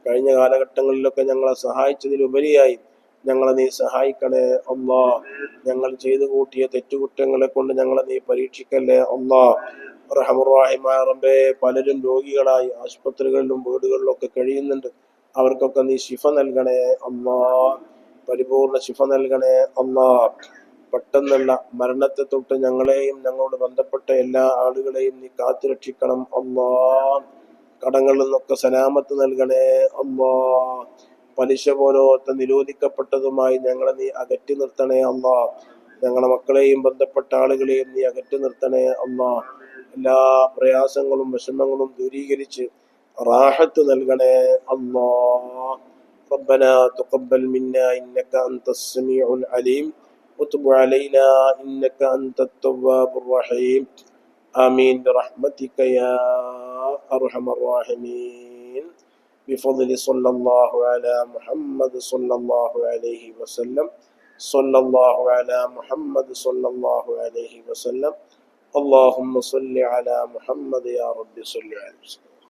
കഴിഞ്ഞ കാലഘട്ടങ്ങളിലൊക്കെ ഞങ്ങളെ സഹായിച്ചതിലുപരിയായി ഞങ്ങളെ നീ സഹായിക്കണേ അല്ലാഹ്. ഞങ്ങൾ ചെയ്തു കൂട്ടിയ തെറ്റുകുറ്റങ്ങളെ കൊണ്ട് ഞങ്ങളെ നീ പരീക്ഷിക്കല്ലേ അല്ലാഹ്. റഹ്മാനുറഹീമായ റബ്ബേ, പലരും രോഗികളായി ആശുപത്രികളിലും വീടുകളിലും ഒക്കെ കഴിയുന്നുണ്ട്. അവർക്കൊക്കെ നീ ശിഫ നൽകണേ അല്ലാഹ്. പരിപൂർണ ശിഫ നൽകണേ അല്ലാഹ്. പെട്ടെന്നുള്ള മരണത്തെ തൊട്ട് ഞങ്ങളെയും ഞങ്ങളോട് ബന്ധപ്പെട്ട എല്ലാ ആളുകളെയും നീ കാത്തു രക്ഷിക്കണം അല്ലാഹ്. കടങ്ങളിൽ നിന്നൊക്കെ സലാമത്ത് നൽകണേ അല്ലാഹ്. പലിശ പോലത്തെ നിരോധിക്കപ്പെട്ടതുമായി ഞങ്ങളെ നീ അകറ്റി നിർത്തണേ അല്ലാഹ്. ഞങ്ങളുടെ മക്കളെയും ബന്ധപ്പെട്ട ആളുകളെയും നീ അകറ്റി നിർത്തണേ അല്ലാഹ്. എല്ലാ പ്രയാസങ്ങളും വിഷമങ്ങളും ദൂരീകരിച്ച് റാഹത്ത് നൽകണേ അല്ലാഹ്. ربنا تقبل منا إنك أنت السميع العليم وتب علينا إنك أنت التواب الرحيم آمين برحمتك يا أرحم الراحمين بفضل صلى الله على محمد صلى الله عليه وسلم صلى الله على محمد صلى الله عليه وسلم اللهم صل على محمد يا رب صل عليه وسلم.